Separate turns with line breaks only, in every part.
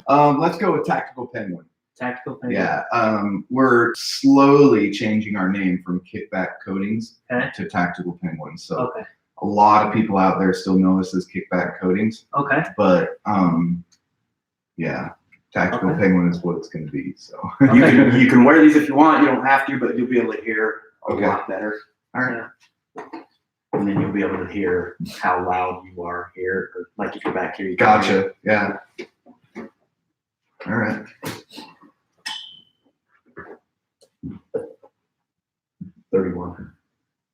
Let's go with Tactical Penguin.
Tactical Penguin.
Yeah. We're slowly changing our name from Kickback Coatings to Tactical Penguin. So a lot of people out there still know us as Kickback Coatings.
Okay.
But yeah, Tactical Penguin is what it's going to be. So
you can wear these if you want. You don't have to, but you'll be able to hear a lot better.
All right.
Yeah. And then you'll be able to hear how loud you are here, or like if you're back here. You
gotcha. Yeah. All right.
$31.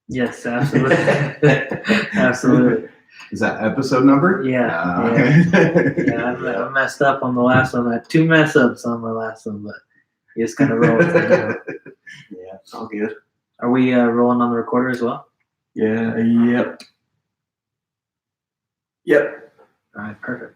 Yes, absolutely. Absolutely.
Is that episode number?
Yeah. Yeah, I messed up on the last one. I had 2 mess ups on the last one, but you just kind of roll with it.
Yeah, it's all good.
Are we rolling on the recorder as well?
Yeah. Yep.
All right, perfect.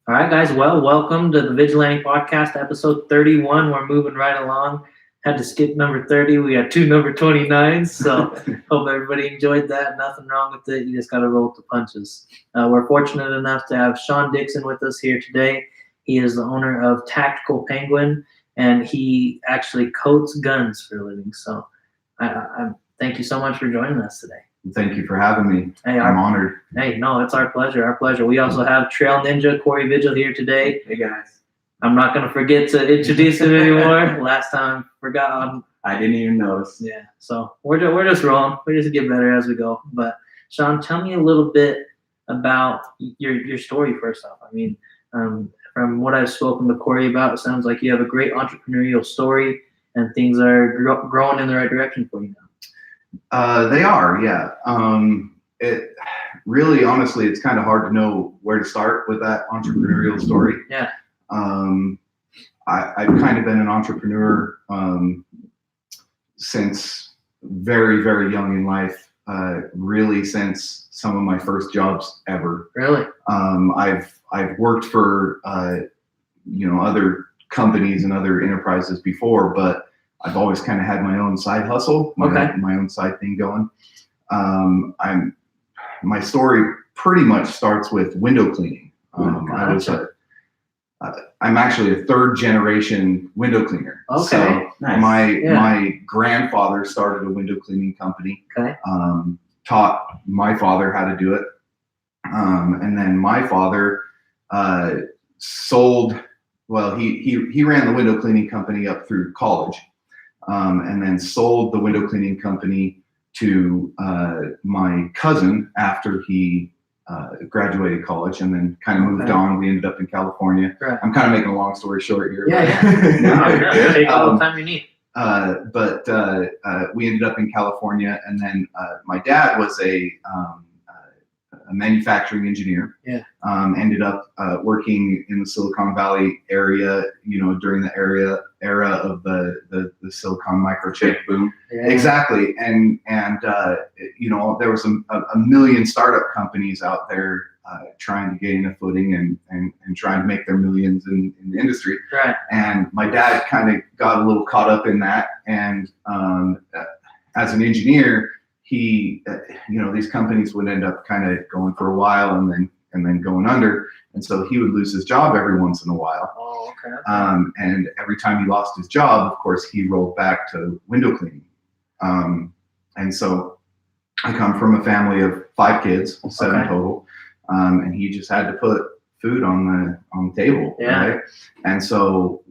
All right, guys. Well, welcome to the Vigilante Podcast, episode 31. We're moving right along. Had to skip number 30. We got 2 number 29s, so hope everybody enjoyed that. Nothing wrong with it. You just got to roll with the punches. We're fortunate enough to have Sean Dixon with us here today. He is the owner of Tactical Penguin, and he actually coats guns for a living. So I thank you so much for joining us today.
Thank you for having me.
Hey,
I'm honored.
Hey, no, it's our pleasure. Our pleasure. We also have Trail Ninja Corey Vigil here today.
Hey, guys.
I'm not going to forget to introduce him anymore. Last time, forgot.
I didn't even notice.
Yeah, so we're just rolling. We just get better as we go. But Sean, tell me a little bit about your story first off. I mean, from what I've spoken to Corey about, it sounds like you have a great entrepreneurial story, and things are growing in the right direction for you now.
They are, yeah. It really, honestly, it's kind of hard to know where to start with that entrepreneurial story.
Yeah.
I've kind of been an entrepreneur since very, very young in life. Really, since some of my first jobs ever.
Really?
I've worked for other companies and other enterprises before, but I've always kind of had my own side hustle, my own side thing going. My story pretty much starts with window cleaning. I'm actually a 3rd generation window cleaner.
Okay.
So
nice.
My grandfather started a window cleaning company.
Okay.
Taught my father how to do it. And then my father sold, well, he ran the window cleaning company up through college, and then sold the window cleaning company to my cousin after he graduated college, and then kind of moved on. We ended up in California.
Right.
I'm kind of making a long story short here.
Yeah. Take all the time you need.
But we ended up in California, and then my dad was a manufacturing engineer.
Yeah.
Ended up working in the Silicon Valley area, during the era of the silicon microchip boom.
Yeah.
Exactly. And there was a million startup companies out there trying to gain a footing and trying to make their millions in the industry.
Right.
And my dad kind of got a little caught up in that. And as an engineer, he, these companies would end up kind of going for a while and then going under. And so he would lose his job every once in a while.
Oh, okay.
And every time he lost his job, of course, he rolled back to window cleaning. And so I come from a family of 5 kids, 7 total. And he just had to put food on the table.
Yeah.
Right? And so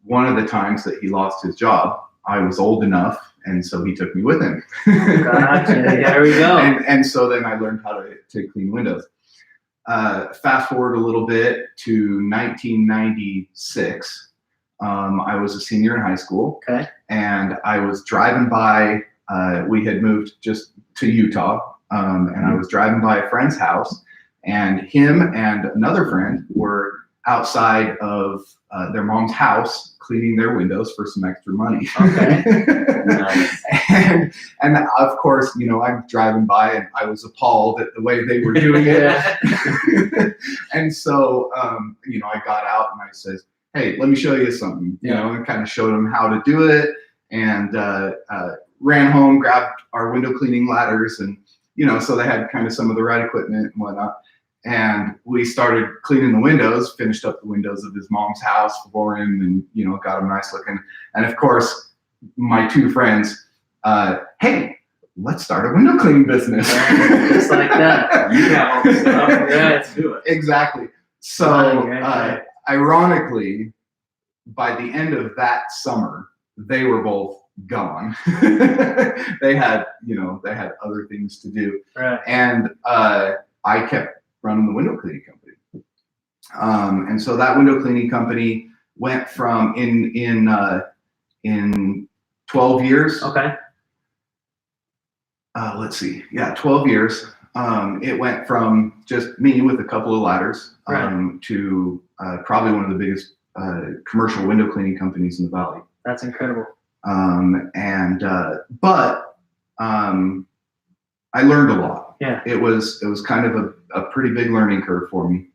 one of the times that he lost his job, I was old enough, and so he took me with him.
Gotcha. There we go.
And so then I learned how to clean windows. Fast forward a little bit to 1996. I was a senior in high school.
Okay.
And I was driving by, we had moved just to Utah, and I was driving by a friend's house, and him and another friend were outside of their mom's house cleaning their windows for some extra money.
Okay.
Nice. And of course, I'm driving by and I was appalled at the way they were doing it. And so, I got out and I says, hey, let me show you something, and kind of showed them how to do it, and ran home, grabbed our window cleaning ladders, and, so they had kind of some of the right equipment and whatnot. and we started cleaning the windows, finished up the windows of his mom's house for him, and got him nice looking. And of course, my two friends, hey, let's start a window cleaning business.
Just like that.
You got all the stuff. Yeah, let's do it.
Exactly. So, ironically, by the end of that summer, they were both gone. They had other things to do.
Right.
And I kept running the window cleaning company. And so that window cleaning company went from in 12 years.
Okay.
Let's see. Yeah, 12 years. It went from just me with a couple of ladders to probably one of the biggest commercial window cleaning companies in the valley.
That's incredible.
But I learned a lot.
Yeah.
It was kind of a pretty big learning curve for me.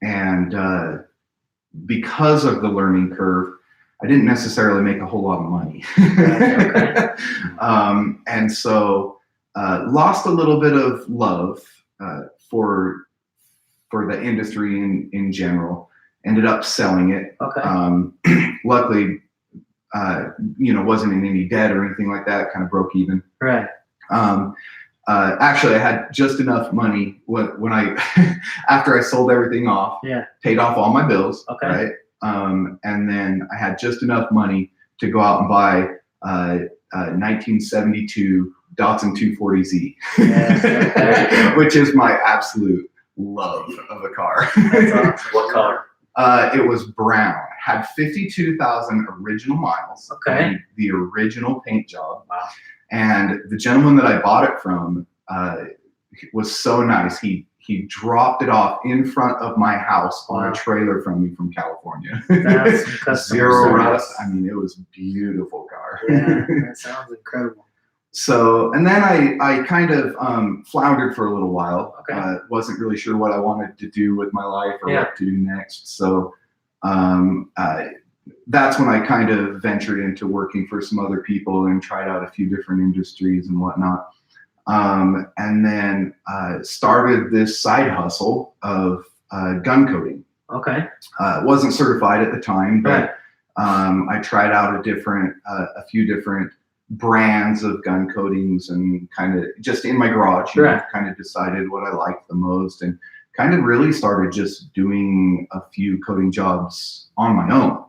And because of the learning curve, I didn't necessarily make a whole lot of money.
Okay.
And so lost a little bit of love for the industry in general. Ended up selling it.
Okay.
Luckily, wasn't in any debt or anything like that. Kind of broke even.
Right.
Actually, I had just enough money when I after I sold everything off.
Yeah.
Paid off all my bills.
Okay.
Right. And then I had just enough money to go out and buy 1972 Datsun 240Z,
Yes.
which is my absolute love of a car.
That's awesome.
What color?
It was brown. Had 52,000 original miles.
Okay.
And the original paint job.
Wow.
And the gentleman that I bought it from was so nice. He dropped it off in front of my house on a trailer from me from California.
That's some customer
Zero
service.
rust. I mean, it was a beautiful car.
Yeah, that sounds incredible.
So, and then I kind of floundered for a little while.
Okay.
Wasn't really sure what I wanted to do with my life or what to do next. So that's when I kind of ventured into working for some other people and tried out a few different industries and whatnot. And then started this side hustle of gun coating.
Okay.
Wasn't certified at the time, but
Right.
I tried out a few different brands of gun coatings and kind of just in my garage, kind of decided what I liked the most and kind of really started just doing a few coating jobs on my own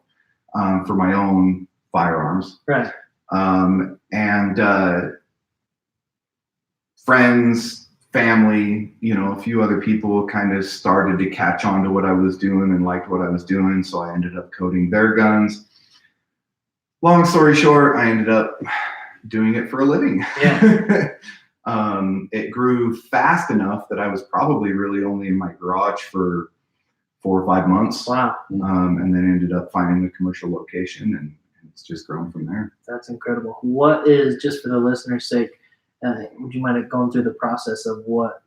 for my own firearms.
Right.
And friends, family, a few other people kind of started to catch on to what I was doing and liked what I was doing. So I ended up coating their guns. Long story short, I ended up doing it for a living.
Yeah.
It grew fast enough that I was probably really only in my garage for 4 or 5 months.
Wow.
And then ended up finding a commercial location, and it's just grown from there.
That's incredible. What is, just for the listener's sake, would you mind going through the process of what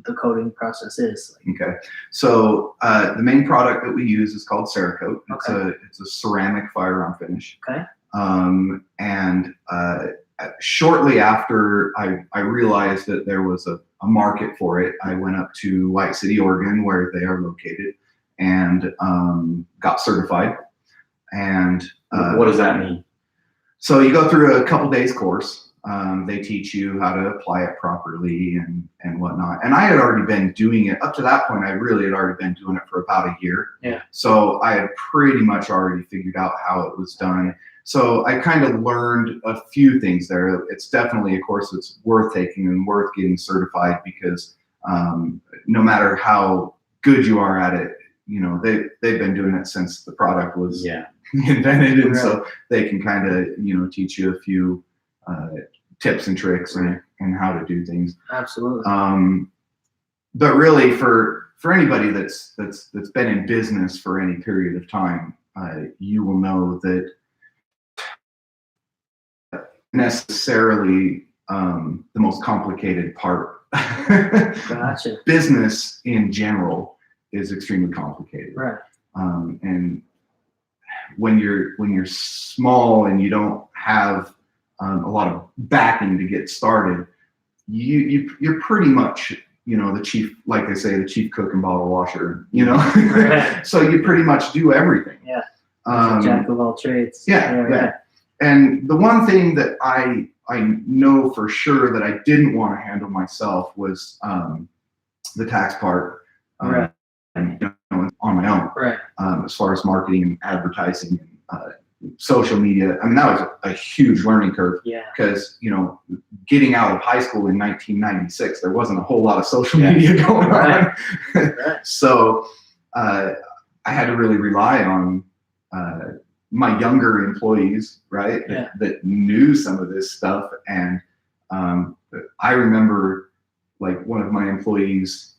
the coating process is?
Okay. So the main product that we use is called Cerakote.
Okay.
It's a ceramic firearm finish.
Okay.
And shortly after I realized that there was a market for it, I went up to White City, Oregon, where they are located, and got certified. And
what does that mean?
So you go through a couple days course. They teach you how to apply it properly and whatnot. And I had already been doing it up to that point. I really had already been doing it for about a year.
Yeah.
So I had pretty much already figured out how it was done. So I kind of learned a few things there. It's definitely a course that's worth taking and worth getting certified because no matter how good you are at it, they've been doing it since the product was invented, and so they can kind of teach you a few tips and tricks and how to do things.
Absolutely.
But really, for anybody that's been in business for any period of time, you will know that necessarily the most complicated part.
Gotcha.
Business in general is extremely complicated.
Right.
And when you're small and you don't have a lot of backing to get started, you're pretty much the chief, like they say, the chief cook and bottle washer,
Right.
So you pretty much do everything.
Yeah. Jack of all trades.
Yeah.
Right.
And the one thing that I know for sure that I didn't want to handle myself was the tax part.
Right.
And on my own.
Right.
As far as marketing and advertising and social media, I mean, that was a huge learning curve.
Yeah.
Because getting out of high school in 1996, there wasn't a whole lot of social media going on.
Right.
So I had to really rely on my younger employees, right, that knew some of this stuff. And I remember like one of my employees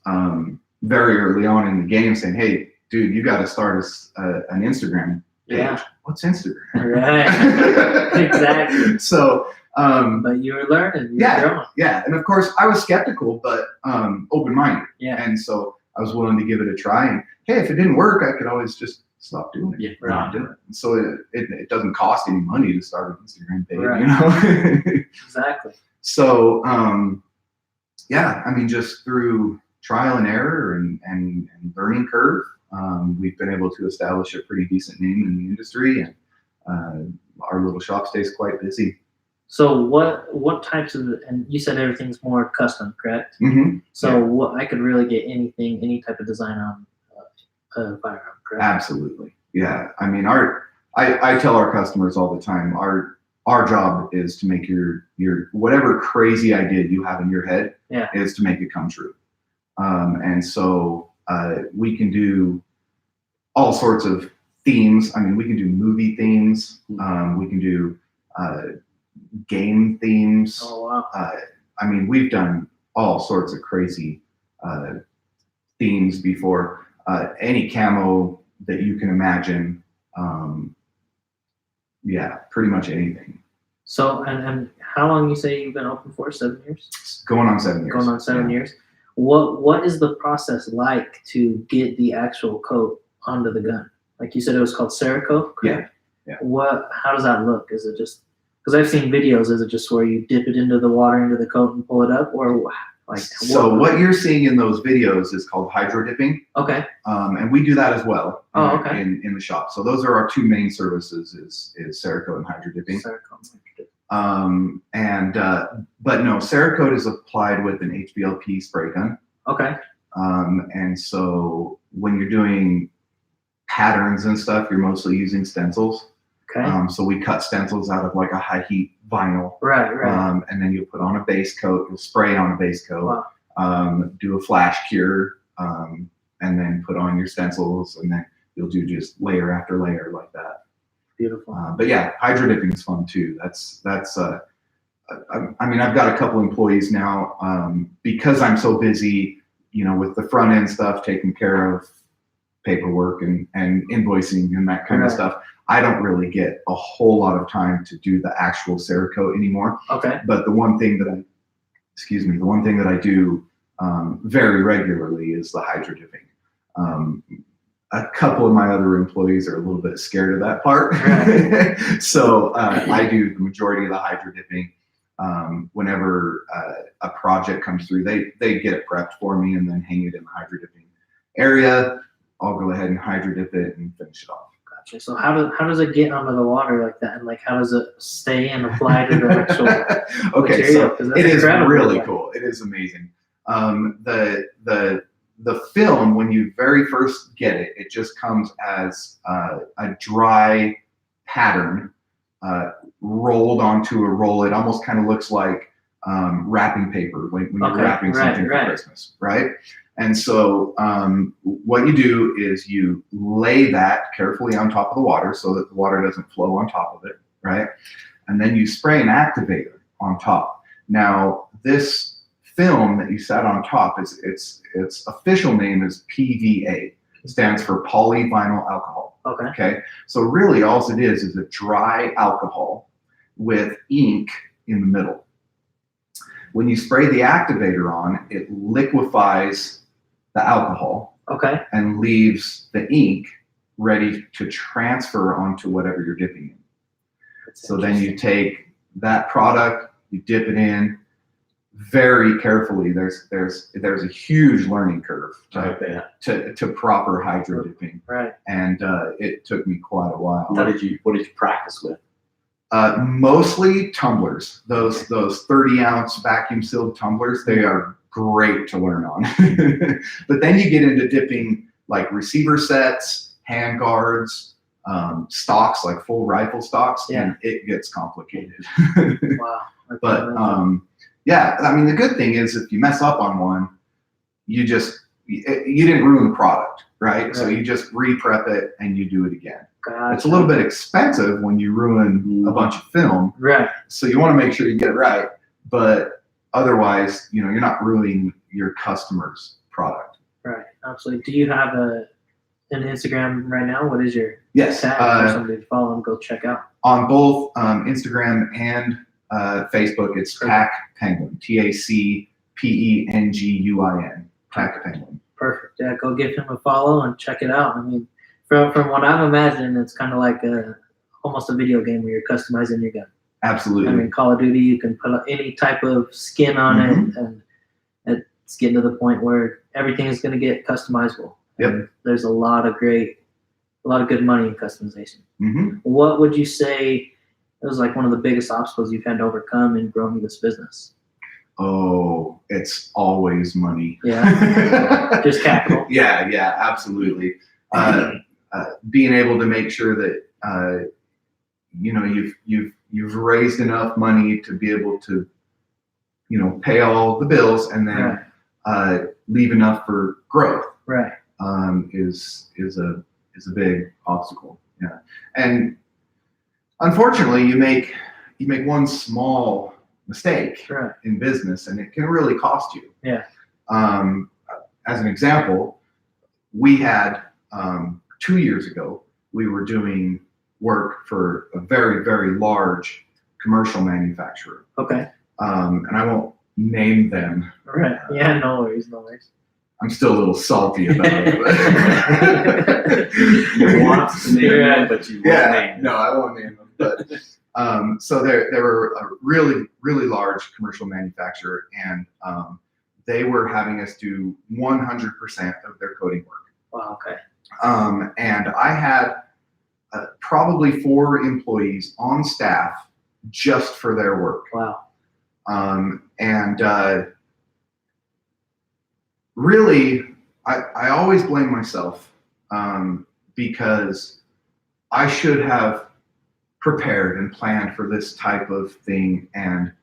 very early on in the game saying, "Hey, dude, you got to start an Instagram page."
Yeah.
What's Instagram?
Right. Exactly.
So,
but you were learning. You were growing.
Yeah. And of course, I was skeptical, but open-minded.
Yeah.
And so I was willing to give it a try. And hey, if it didn't work, I could always just stop doing it.
Yeah,
not do it. And so it doesn't cost any money to start an Instagram page,
Exactly.
So I mean, just through trial and error and learning curve, we've been able to establish a pretty decent name in the industry, and our little shop stays quite busy.
So what types of, and you said everything's more custom, correct?
Mm-hmm.
So I could really get any type of design on a firearm, correct?
Absolutely. Yeah. I mean, I tell our customers all the time, our job is to make your whatever crazy idea you have in your head is to make it come true. And so we can do all sorts of themes. I mean, we can do movie themes. We can do game themes.
Oh, wow.
I mean, we've done all sorts of crazy themes before. Any camo that you can imagine. Pretty much anything.
So, and how long you say you've been open for? 7 years?
Going on 7 years.
Going on 7 years. What is the process like to get the actual coat onto the gun? Like you said, it was called Cerakote, correct?
Yeah.
How does that look? Is it just, because I've seen videos, is it just where you dip it into the water, into the coat and pull it up, or like?
So what you're seeing in those videos is called hydro dipping.
Okay.
And we do that as well.
Oh, okay.
In the shop. So those are our two main services: is Cerakote and hydro dipping. But no, Cerakote is applied with an HVLP spray gun.
Okay.
And so when you're doing patterns and stuff, you're mostly using stencils.
Okay.
So we cut stencils out of like a high heat vinyl.
Right.
And then you'll put on a base coat, you'll spray on a base coat,
Wow.
Do a flash cure, and then put on your stencils, and then you'll do just layer after layer like that.
Beautiful.
But yeah, hydro dipping is fun too. I mean, I've got a couple employees now, because I'm so busy, with the front end stuff, taking care of paperwork and invoicing and that kind of stuff. I don't really get a whole lot of time to do the actual Cerakote anymore.
Okay.
But the one thing that I do very regularly is the hydro dipping. A couple of my other employees are a little bit scared of that part. Right. So I do the majority of the hydro dipping. Whenever a project comes through, they get it prepped for me and then hang it in the hydro dipping area. I'll go ahead and hydro dip it and finish it off.
Gotcha. So how does it get under the water like that, and like how does it stay and apply to the actual
okay,
material?
So it is really cool. It is amazing. The film, when you very first get it, it just comes as a dry pattern rolled onto a roll. It almost kind of looks like wrapping paper when you're wrapping something for Christmas, right? And so what you do is you lay that carefully on top of the water so that the water doesn't flow on top of it, right? And then you spray an activator on top. Now, this film that you sat on top, its official name is PVA. It stands for polyvinyl alcohol. Okay. So really all it is a dry alcohol with ink in the middle. When you spray the activator on, it liquefies the alcohol, and leaves the ink ready to transfer onto whatever you're dipping in. So then you take that product, you dip it in, very carefully. There's a huge learning curve
I bet.
to proper hydro dipping,
Right.
and it took me quite a while.
What did you practice with?
Mostly tumblers. Those 30-ounce vacuum sealed tumblers. They are great to learn on. But then you get into dipping like receiver sets, hand guards, stocks, like full rifle stocks, and it gets complicated.
Wow.
But yeah, I mean, the good thing is if you mess up on one, you didn't ruin the product, right? So you just re-prep it and you do it again.
Gotcha.
It's a little bit expensive when you ruin a bunch of film,
Right.
so you want to make sure you get it right. But otherwise, you're not ruining your customer's product.
Right. Absolutely. Do you have an Instagram right now? What is your
Yes.
tag for somebody to follow and go check out?
On both Instagram and Facebook, it's Tack Penguin. TACPENGUIN. Tack Penguin.
Perfect. Yeah, go give him a follow and check it out. I mean, from what I'm imagining, it's kind of like almost a video game where you're customizing your gun.
Absolutely.
I mean, Call of Duty, you can put any type of skin on it, and it's getting to the point where everything is going to get customizable.
Yep.
And there's a lot of good money in customization.
Mm-hmm.
What would you say was like one of the biggest obstacles you've had to overcome in growing this business?
Oh, it's always money.
Yeah. Just capital.
Yeah, absolutely. Being able to make sure that you've raised enough money to be able to pay all the bills, and then leave enough for growth.
Right.
Is a big obstacle. Yeah, and unfortunately, you make one small mistake in business, and it can really cost you.
Yeah.
As an example, we had 2 years ago, we were doing work for a very, very large commercial manufacturer.
Okay.
And I won't name them.
Right. Yeah, no worries.
I'm still a little salty about it.
You want to name them, but you won't name them.
No, I won't name them. But so they were a really, really large commercial manufacturer, and they were having us do 100% of their coding work.
Wow. Okay.
And I had probably 4 employees on staff just for their work.
Wow.
And really, I always blame myself because I should have prepared and planned for this type of thing, and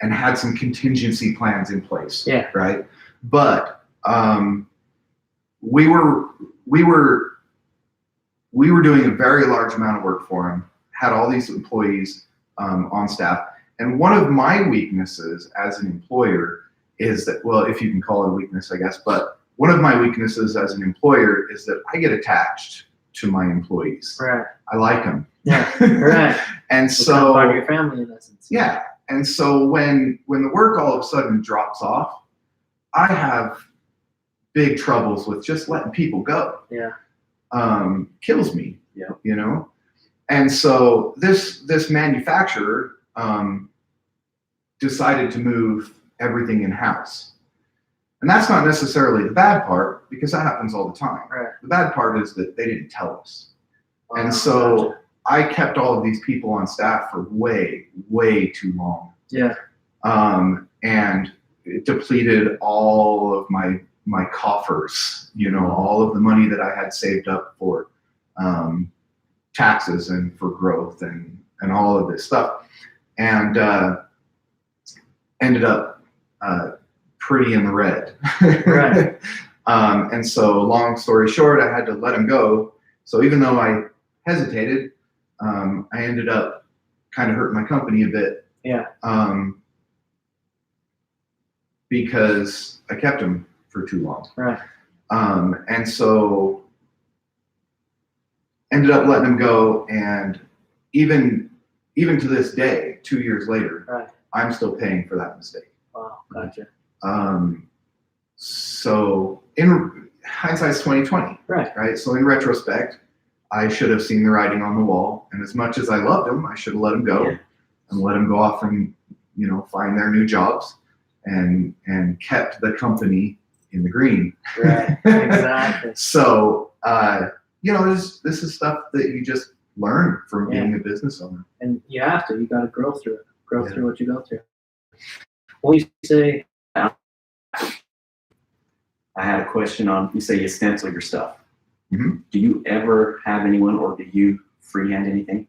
had some contingency plans in place.
Yeah.
Right. But we were doing a very large amount of work for him, had all these employees on staff. And one of my weaknesses as an employer is that, well, if you can call it a weakness, I guess, but one of my weaknesses as an employer is that I get attached to my employees.
Right.
I like them.
Yeah. Right.
And
It's
so
kind of part of your family in essence.
yeah. And so when the work all of a sudden drops off, I have big troubles with just letting people go.
Yeah.
Kills me.
Yeah.
And so this manufacturer decided to move everything in-house. And that's not necessarily the bad part, because that happens all the time.
Right.
The bad part is that they didn't tell us.
Wow.
And so I kept all of these people on staff for way, way too long.
Yeah.
And it depleted all of my coffers, all of the money that I had saved up for taxes and for growth and all of this stuff. And ended up pretty in the red.
Right.
And so long story short, I had to let him go. So even though I hesitated, I ended up kind of hurting my company a bit.
Yeah.
Because I kept him for too long.
Right.
And so ended up letting him go. And even to this day, 2 years later,
Right.
I'm still paying for that mistake.
Wow. Gotcha.
So in hindsight's 2020,
Right.
So in retrospect, I should have seen the writing on the wall. And as much as I loved him, I should have let him go.
Yeah.
and let them go off and, find their new jobs, and kept the company in the green.
Right. Exactly.
So, this is stuff that you just learn from being a business owner.
And you have to. You got to grow through it. Grow through what you go through. What do you say?
I had a question on, you say you stencil your stuff.
Mm-hmm.
Do you ever have anyone, or do you freehand anything?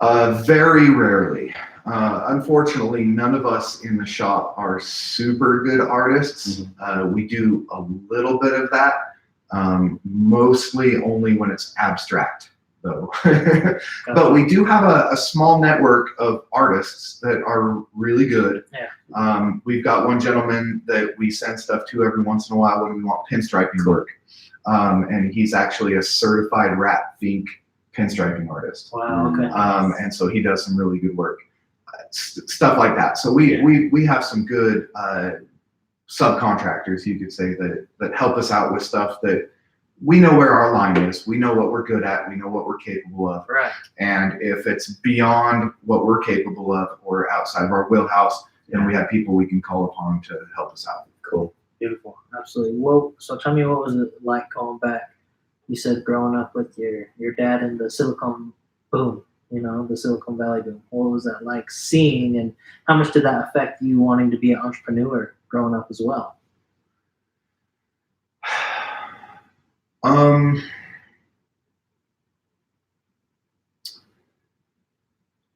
Very rarely. Unfortunately, none of us in the shop are super good artists.
Mm-hmm.
We do a little bit of that, mostly only when it's abstract, though. But we do have a small network of artists that are really good.
Yeah.
We've got one gentleman that we send stuff to every once in a while when we want pinstriping work. And he's actually a certified Rat Fink pinstriping artist.
Wow. Okay.
And so he does some really good work, stuff like that. So we have some good subcontractors, you could say, that help us out with stuff that we know where our line is. We know what we're good at. We know what we're capable of.
Right.
And if it's beyond what we're capable of or outside of our wheelhouse, then we have people we can call upon to help us out.
Cool.
Beautiful. Absolutely. Well, so tell me, what was it like going back? You said growing up with your dad in the Silicon boom, the Silicon Valley boom. What was that like seeing, and how much did that affect you wanting to be an entrepreneur growing up as well?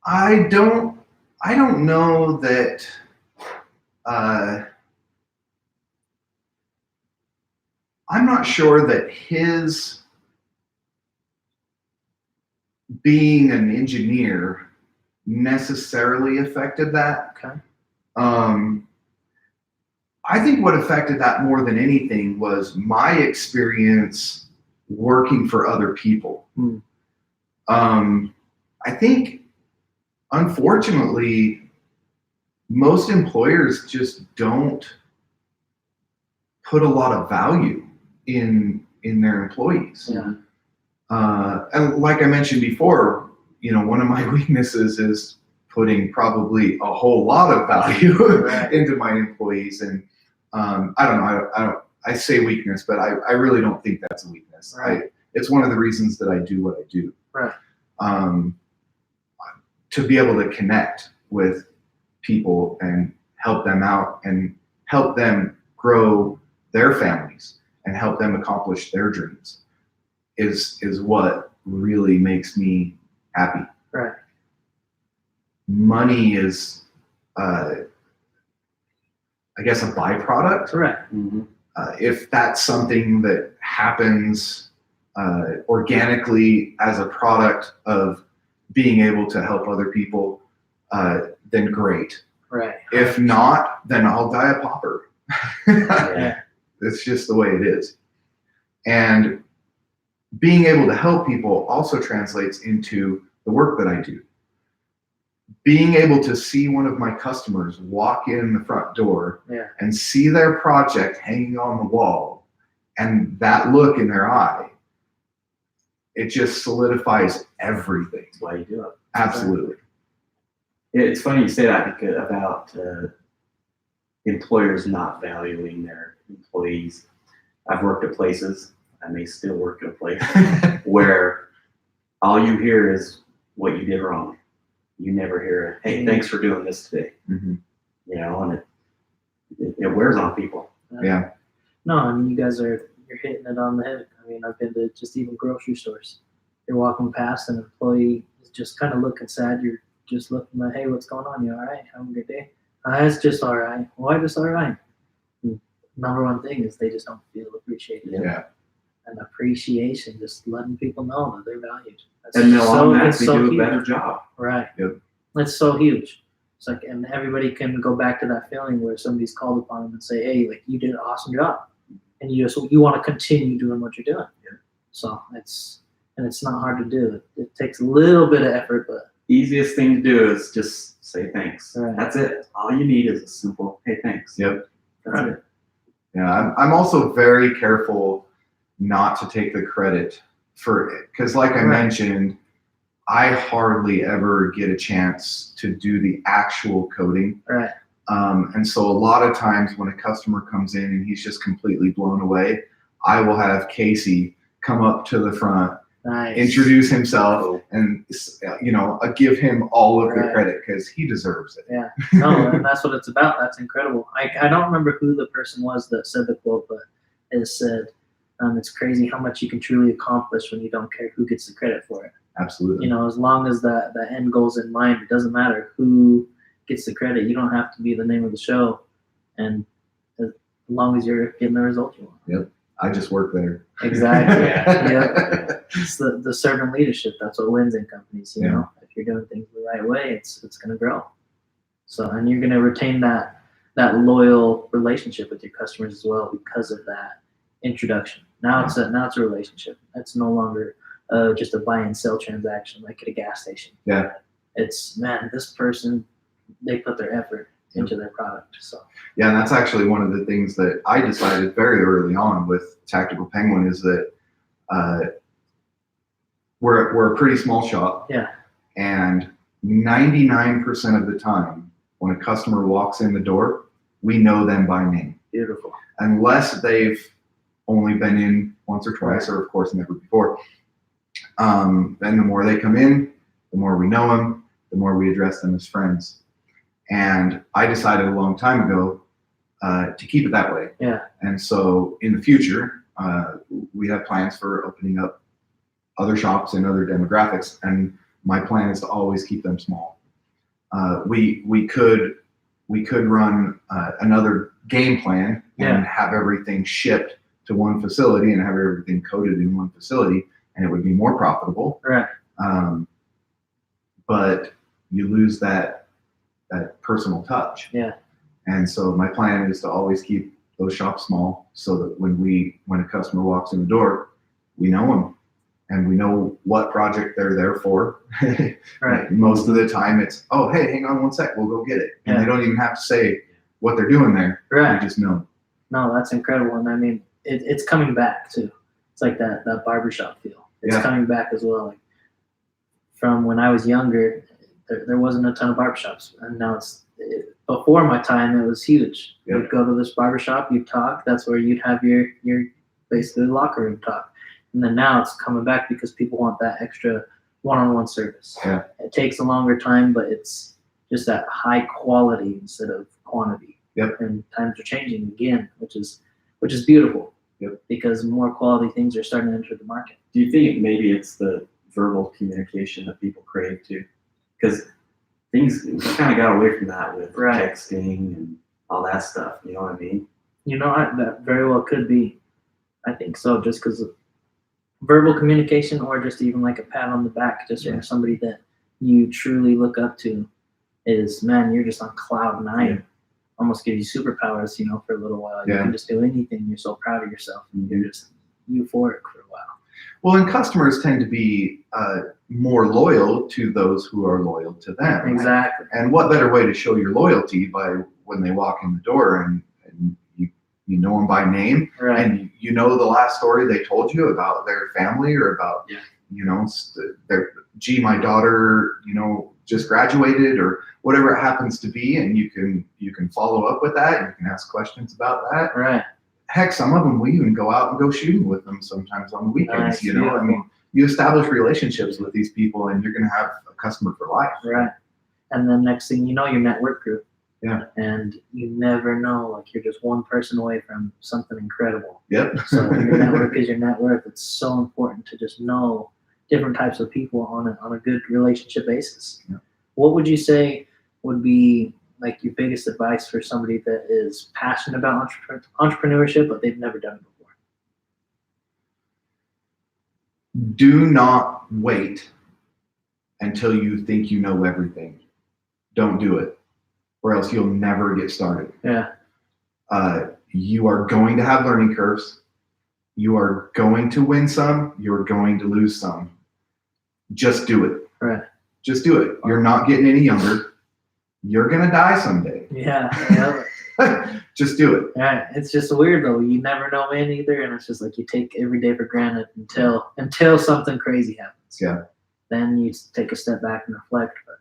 I don't know that I'm not sure that his being an engineer necessarily affected that.
Okay.
I think what affected that more than anything was my experience working for other people. I think, unfortunately, most employers just don't put a lot of value in their employees.
Yeah.
And like I mentioned before, one of my weaknesses is putting probably a whole lot of value into my employees. And I don't know, I say weakness, but I really don't think that's a weakness.
Right.
It's one of the reasons that I do what I do.
Right.
To be able to connect with people and help them out and help them grow their families and help them accomplish their dreams is what really makes me happy.
Right.
Money is, I guess, a byproduct.
Correct.
Mm-hmm.
If that's something that happens organically as a product of being able to help other people, then great.
Right.
If not, then I'll die a pauper.
Yeah.
It's just the way it is. And being able to help people also translates into the work that I do. Being able to see one of my customers walk in the front door and see their project hanging on the wall, and that look in their eye, it just solidifies everything.
That's why you do it.
Absolutely.
It's funny you say that about employers not valuing their employees. I've worked at places, I may still work at a place, where all you hear is what you did wrong. You never hear, hey, thanks for doing this today.
Mm-hmm.
And it wears on people.
Yeah.
No, I mean, you guys you're hitting it on the head. I mean, I've been to just even grocery stores. You're walking past, an employee is just kind of looking sad. You're just looking like, hey, what's going on? You all right? Having a good day? It's just all right. Why just all right? Number one thing is they just don't feel appreciated.
Yeah.
And appreciation, just letting people know that they're valued.
And they'll automatically do a
huge.
better job.
Right.
Yep.
That's so huge. It's like, and everybody can go back to that feeling where somebody's called upon them and say, hey, like, you did an awesome job. And you want to continue doing what you're doing.
Yeah.
So it's not hard to do. It takes a little bit of effort, but
Easiest thing to do is just say thanks.
Right.
That's it. All you need is a simple, hey, thanks.
Yep.
That's
Right.
it.
Yeah, I'm also very careful not to take the credit for it, because like I mentioned, I hardly ever get a chance to do the actual coding.
Right.
And so a lot of times when a customer comes in and he's just completely blown away, I will have Casey come up to the front,
Nice.
introduce himself, and give him all of the
Right.
credit because he deserves it.
Yeah. No, and that's what it's about. That's incredible. I don't remember who the person was that said the quote, but it said, it's crazy how much you can truly accomplish when you don't care who gets the credit for it.
Absolutely.
You know, as long as the end goal's in mind, it doesn't matter who gets the credit. You don't have to be the name of the show, and as long as you're getting the result you want.
I just work there.
Exactly.
Yeah.
Yep. It's the servant leadership. That's what wins in companies. You
Yeah.
know, if you're doing things the right way, it's going to grow. So, and you're going to retain that loyal relationship with your customers as well because of that introduction. Now it's a relationship. It's no longer just a buy and sell transaction like at a gas station.
Yeah.
It's, man, this person, they put their effort into their product. So
Yeah, and that's actually one of the things that I decided very early on with Tactical Penguin is that we're a pretty small shop.
Yeah.
And 99% of the time when a customer walks in the door, we know them by name.
beautiful.
Unless they've only been in once or twice, or of course never before. Then the more they come in, the more we know them, the more we address them as friends. And I decided a long time ago to keep it that way.
Yeah.
And so in the future, we have plans for opening up other shops and other demographics. And my plan is to always keep them small. We could run another game plan and have everything shipped to one facility and have everything coded in one facility, and it would be more profitable.
Right.
But you lose that personal touch.
Yeah.
And so my plan is to always keep those shops small, so that when a customer walks in the door, we know them and we know what project they're there for.
Right.
Most of the time it's, oh, hey, hang on one sec, we'll go get it. And
Yeah.
they don't even have to say what they're doing there.
Right.
We just know.
No, that's incredible. And I mean, it's coming back too. It's like that barbershop feel. It's coming back as well. Like from when I was younger, there wasn't a ton of barbershops, and now before my time, it was huge.
Yep.
You'd go to this barbershop, you'd talk. That's where you'd have your basically locker room talk. And then now it's coming back because people want that extra one-on-one service.
Yeah.
It takes a longer time, but it's just that high quality instead of quantity.
Yep.
And times are changing again, which is beautiful.
Yep.
Because more quality things are starting to enter the market.
Do you think maybe it's the verbal communication that people crave too? Because we kind of got away from that with texting and all that stuff. You know what I mean?
You know, that very well could be. I think so, just because of verbal communication, or just even like a pat on the back, just from somebody that you truly look up to, is, man, you're just on cloud nine.
Yeah.
Almost give you superpowers, for a little while. You
Yeah.
can just do anything. You're so proud of yourself, and you're just euphoric for a while.
Well, and customers tend to be more loyal to those who are loyal to them.
Exactly.
And what better way to show your loyalty by when they walk in the door and you know them by name,
Right.
and you know the last story they told you about their family, or about my daughter just graduated, or whatever it happens to be, and you can follow up with that. You can ask questions about that.
Right.
Heck, some of them we even go out and go shooting with them sometimes on the weekends.
Nice.
I mean, you establish relationships with these people, and you're going to have a customer for life.
Right. And then next thing you know, your network grew.
Yeah.
And you never know, like, you're just one person away from something incredible.
Yep.
So your network is your net worth. It's so important to just know different types of people on a good relationship basis.
Yeah.
What would you say would be like your biggest advice for somebody that is passionate about entrepreneurship, but they've never done it before?
Do not wait until you think you know everything. Don't do it, or else you'll never get started.
Yeah.
You are going to have learning curves. You are going to win some. You're going to lose some. Just do it.
Right.
Just do it. You're not getting any younger. You're going to die someday.
Yeah.
Just do it.
Yeah. It's just weird though. You never know when either, and it's just like you take every day for granted until something crazy happens.
Yeah.
then you take a step back and reflect. But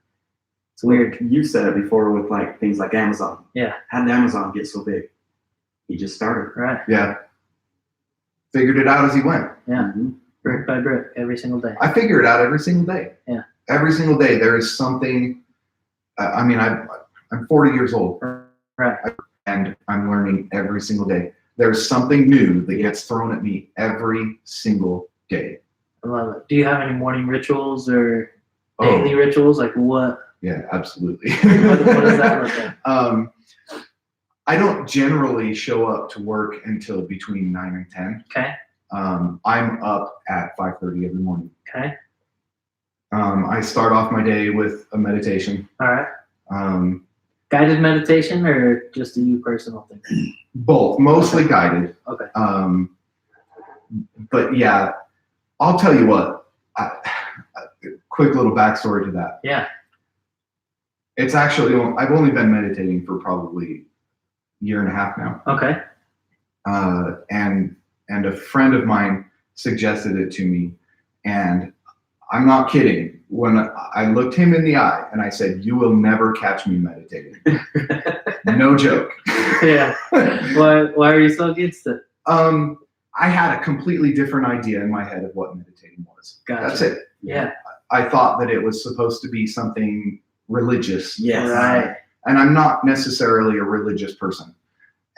it's weird.
You said it before with like things like Amazon.
Yeah.
How did Amazon get so big? He just started.
Right.
Yeah. Figured it out as he went.
Yeah.
Mhm.
Brick by brick, every single day.
I figure it out every single day.
Yeah.
Every single day there is something. I mean, I'm 40 years old.
Right.
And I'm learning every single day. There's something new that gets thrown at me every single day.
I love it. Do you have any morning rituals or
Oh,
daily rituals? Like what?
yeah, absolutely.
What does that look like?
I don't generally show up to work until between 9 and 10.
Okay.
I'm up at 5:30 every morning.
Okay.
I start off my day with a meditation.
All right.
Um,
Guided meditation or just a you personal thing?
both, mostly guided.
Okay.
But yeah, I'll tell you what. Quick little backstory to that.
Yeah.
It's actually, I've only been meditating for probably a year and a half now.
Okay.
And a friend of mine suggested it to me, and I'm not kidding. When I looked him in the eye and I said, "You will never catch me meditating." No joke.
Yeah. Why are you so against it?
I had a completely different idea in my head of what meditating was.
Gotcha.
That's it.
Yeah.
I thought that it was supposed to be something religious.
Yes.
Right.
And I'm not necessarily a religious person.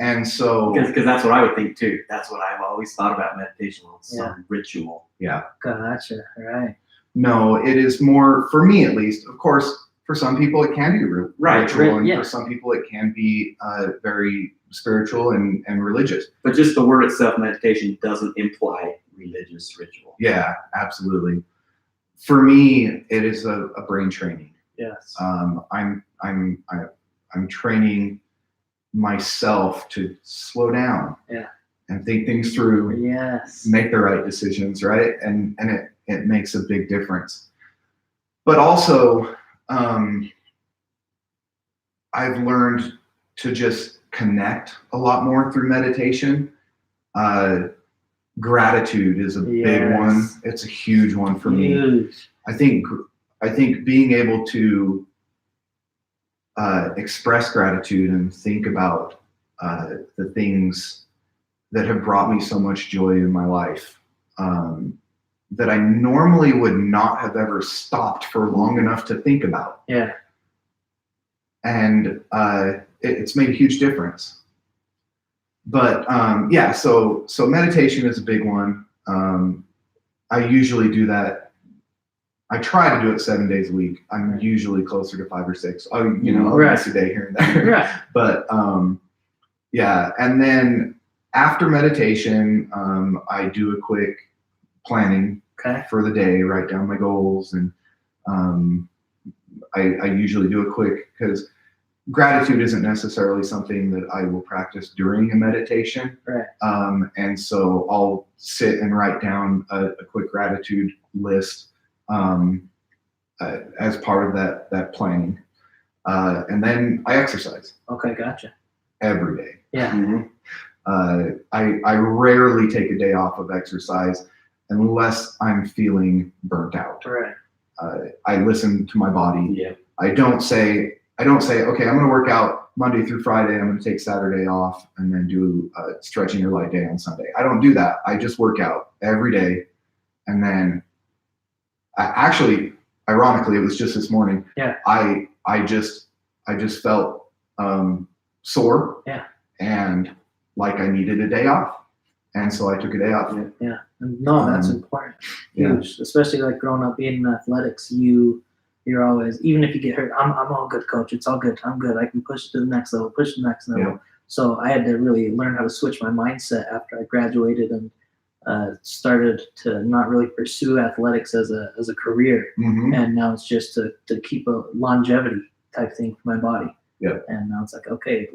And so,
Because that's what I would think too. That's what I've always thought about meditation was some ritual.
yeah.
Gotcha. Right.
No, it is more, for me at least, of course, for some people it can be
Right,
ritual, and
yeah.
for some people it can be very spiritual and religious.
But just the word itself, meditation, doesn't imply religious ritual.
Yeah, absolutely. For me, it is a brain training.
Yes.
I'm training myself to slow down.
Yeah.
And think things through.
Yes.
Make the right decisions, right? And it makes a big difference. But also, I've learned to just connect a lot more through meditation. Gratitude is a big one. It's a huge one for me.
Huge.
I think being able to express gratitude and think about the things that have brought me so much joy in my life that I normally would not have ever stopped for long enough to think about.
Yeah.
And it's made a huge difference. But yeah, so meditation is a big one. I usually do that. I try to do it 7 days a week. I'm usually closer to 5 or 6. I'll miss a day here and there.
Right.
But yeah, and then after meditation, I do a quick planning for the day, write down my goals, and I usually do a quick, because gratitude isn't necessarily something that I will practice during a meditation.
Right.
And so I'll sit and write down a quick gratitude list as part of that planning. And then I exercise
Okay. Gotcha.
every day.
Yeah.
Mm-hmm.
I rarely take a day off of exercise unless I'm feeling burnt out.
Right.
I listen to my body.
Yeah.
I don't say, okay, I'm going to work out Monday through Friday. I'm going to take Saturday off and then do a stretching or light day on Sunday. I don't do that. I just work out every day. And then actually, ironically, it was just this morning.
Yeah.
I just felt sore.
Yeah.
And like I needed a day off. And so I took a day off.
Yeah. No, that's important. Huge. Especially like growing up being in athletics, you're always, even if you get hurt, I'm all good, coach. It's all good. I'm good. I can push to the next level, push to the next level.
Yeah.
So I had to really learn how to switch my mindset after I graduated and started to not really pursue athletics as a career.
Mm-hmm.
And now it's just to keep a longevity type thing for my body.
Yeah.
And now it's like, okay,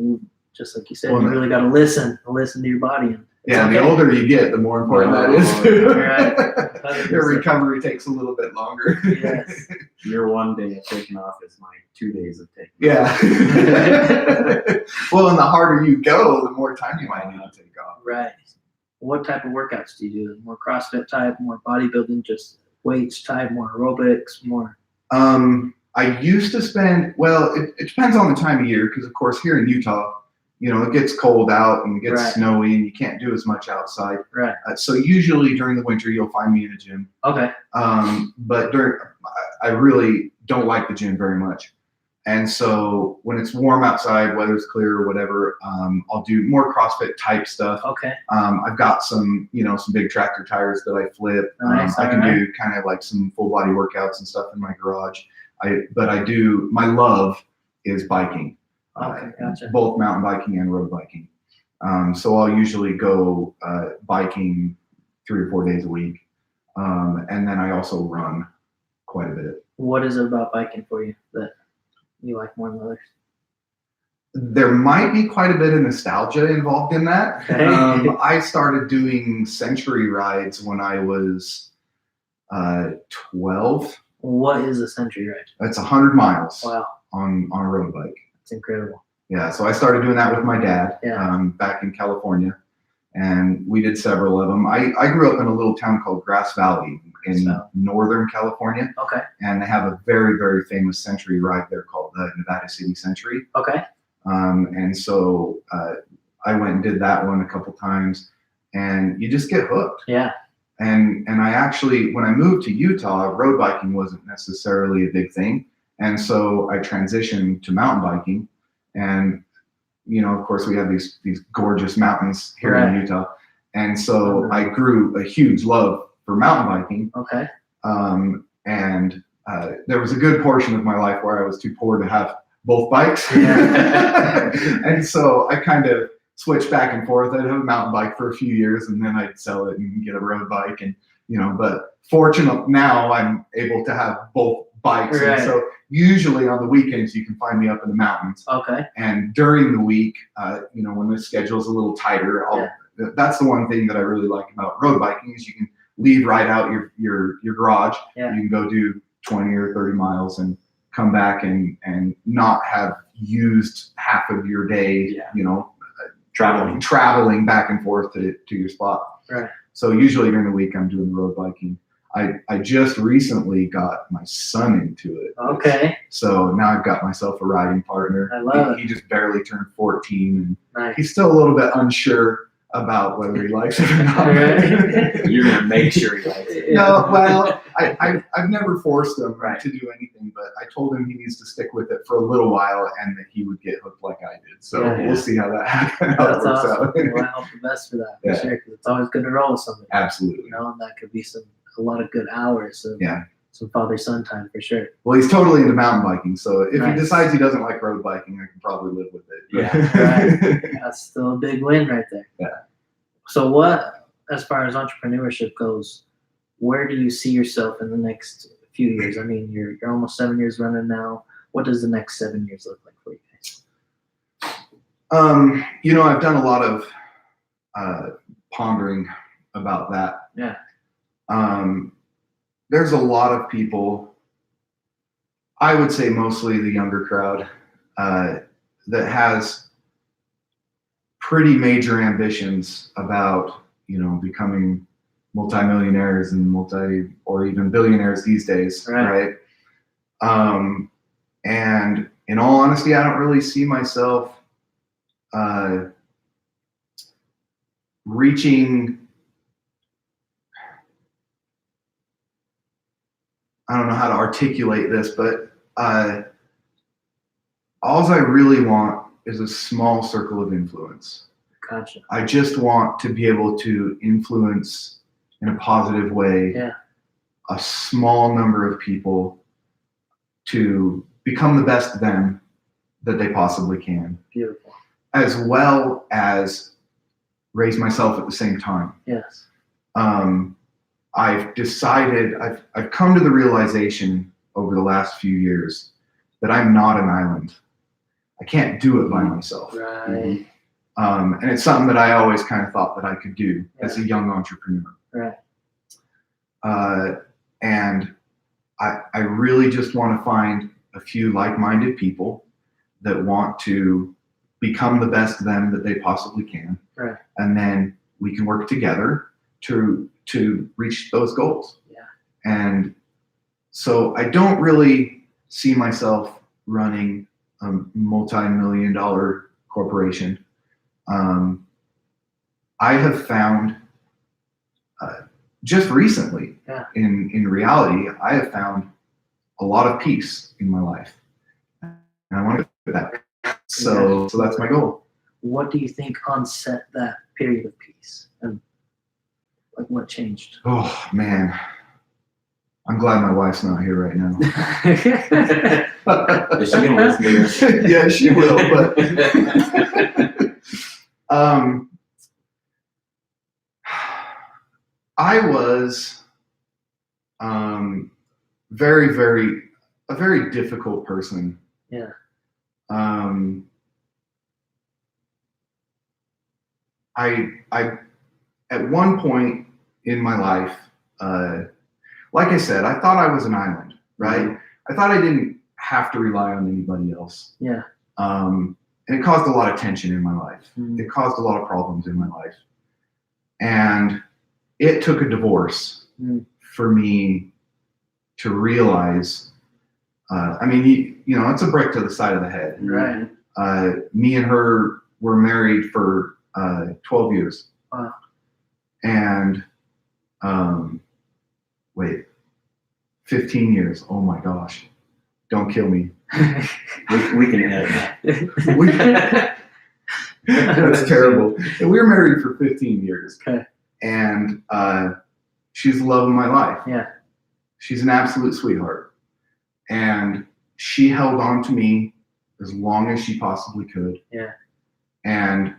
just like you said,
Well,
you really got to listen to your body. And
yeah, and the older you get, the more important that is too.
Right.
Your recovery takes a little bit longer.
Yes.
Your 1 day of taking off is my 2 days of taking
Yeah. Well, and the harder you go, the more time you might need to take off.
Right. What type of workouts do you do? More CrossFit type, more bodybuilding? Just weights type, more aerobics, more?
I used to spend, well, it depends on the time of year, because of course here in Utah, it gets cold out and it gets
Right.
snowy and you can't do as much outside.
Right.
So usually during the winter, you'll find me in a gym.
Okay.
But I really don't like the gym very much. And so when it's warm outside, weather's clear or whatever, I'll do more CrossFit type stuff.
Okay.
I've got some big tractor tires that I flip.
Nice,
I can
alright.
do kind of like some full body workouts and stuff in my garage. My love is biking.
Okay, gotcha.
Both mountain biking and road biking. So I'll usually go biking 3 or 4 days a week. And then I also run quite a bit.
What is it about biking for you that you like more than others?
There might be quite a bit of nostalgia involved in that.
Okay.
I started doing century rides when I was 12.
What is a century ride?
That's 100 miles
Wow,
on a road bike.
that's incredible.
Yeah, so I started doing that with my dad
Yeah.
back in California, and we did several of them. I grew up in a little town called Grass Valley in Northern California,
Okay.
and they have a very, very famous century ride there called the Nevada City Century.
Okay.
And so I went and did that one a couple times, and you just get hooked.
Yeah.
And I actually, when I moved to Utah, road biking wasn't necessarily a big thing. And so I transitioned to mountain biking. And, of course, we have these gorgeous mountains here in
Right.
Utah. And so I grew a huge love for mountain biking.
Okay.
And there was a good portion of my life where I was too poor to have both bikes.
Yeah.
And so I kind of switched back and forth. I'd have a mountain bike for a few years and then I'd sell it and get a road bike. And, but fortunately now I'm able to have both bikes.
Right.
And so usually on the weekends you can find me up in the mountains.
Okay.
And during the week, when the schedule's a little tighter, that's the one thing that I really like about road biking is you can leave right out your garage.
Yeah.
You can go do 20 or 30 miles and come back and not have used half of your day, traveling back and forth to your spot.
Right.
So usually during the week I'm doing road biking. I just recently got my son into it.
Okay.
So now I've got myself a riding partner.
I love it.
He just barely turned 14 and
Nice.
he's still a little bit unsure about whether he likes it or not.
Right.
You're gonna make sure he likes it.
No, well, I've never forced him
Right.
to do anything, but I told him he needs to stick with it for a little while and that he would get hooked like I did. So
Yeah.
we'll see how that
That's
works
awesome.
out.
Well, I hope the best for that, for
Yeah.
sure, because it's always good to roll with somebody.
Absolutely.
And that could be a lot of good hours of some father-son time for sure.
Well, he's totally into mountain biking, so if
Nice.
he decides he doesn't like road biking, I can probably live with it.
Right. That's still a big win right there.
Yeah.
So what, as far as entrepreneurship goes, where do you see yourself in the next few years? I mean, you're almost 7 years running now. What does the next 7 years look like for you guys?
I've done a lot of pondering about that.
Yeah.
There's a lot of people, I would say mostly the younger crowd, that has pretty major ambitions about, becoming multimillionaires and or even billionaires these days, right? And in all honesty, I don't really see myself reaching, I don't know how to articulate this, but all I really want is a small circle of influence.
Gotcha.
I just want to be able to influence in a positive way a small number of people to become the best them that they possibly can.
Beautiful.
As well as raise myself at the same time.
Yes.
I've decided, I've come to the realization over the last few years that I'm not an island. I can't do it by myself.
Right.
And it's something that I always kind of thought that I could do as a young entrepreneur.
Right.
And I really just want to find a few like-minded people that want to become the best them that they possibly can.
Right.
And then we can work together to reach those goals.
Yeah.
And so I don't really see myself running a multi-million-dollar corporation. I have found just recently, in reality, I have found a lot of peace in my life, and I want to get that. So that's my goal.
What do you think onset that period of peace, and like what changed?
Oh man, I'm glad my wife's not here right now.
Is she gonna listen to this?
Yeah, she will. But I was very, very a very difficult person.
Yeah.
I at one point in my life, like I said, I thought I was an island, right?
Mhm.
I thought I didn't have to rely on anybody else.
Yeah.
And it caused a lot of tension in my life.
Mm.
It caused a lot of problems in my life. And it took a divorce for me to realize, I mean, you know, it's a brick to the side of the head.
Right.
Me and her were married for 12 years.
Wow.
And 15 years. Oh my gosh. Don't kill me.
We can edit that.
That's terrible. And we were married for 15 years.
Okay.
And she's the love of my life.
Yeah.
She's an absolute sweetheart. And she held on to me as long as she possibly could.
Yeah.
And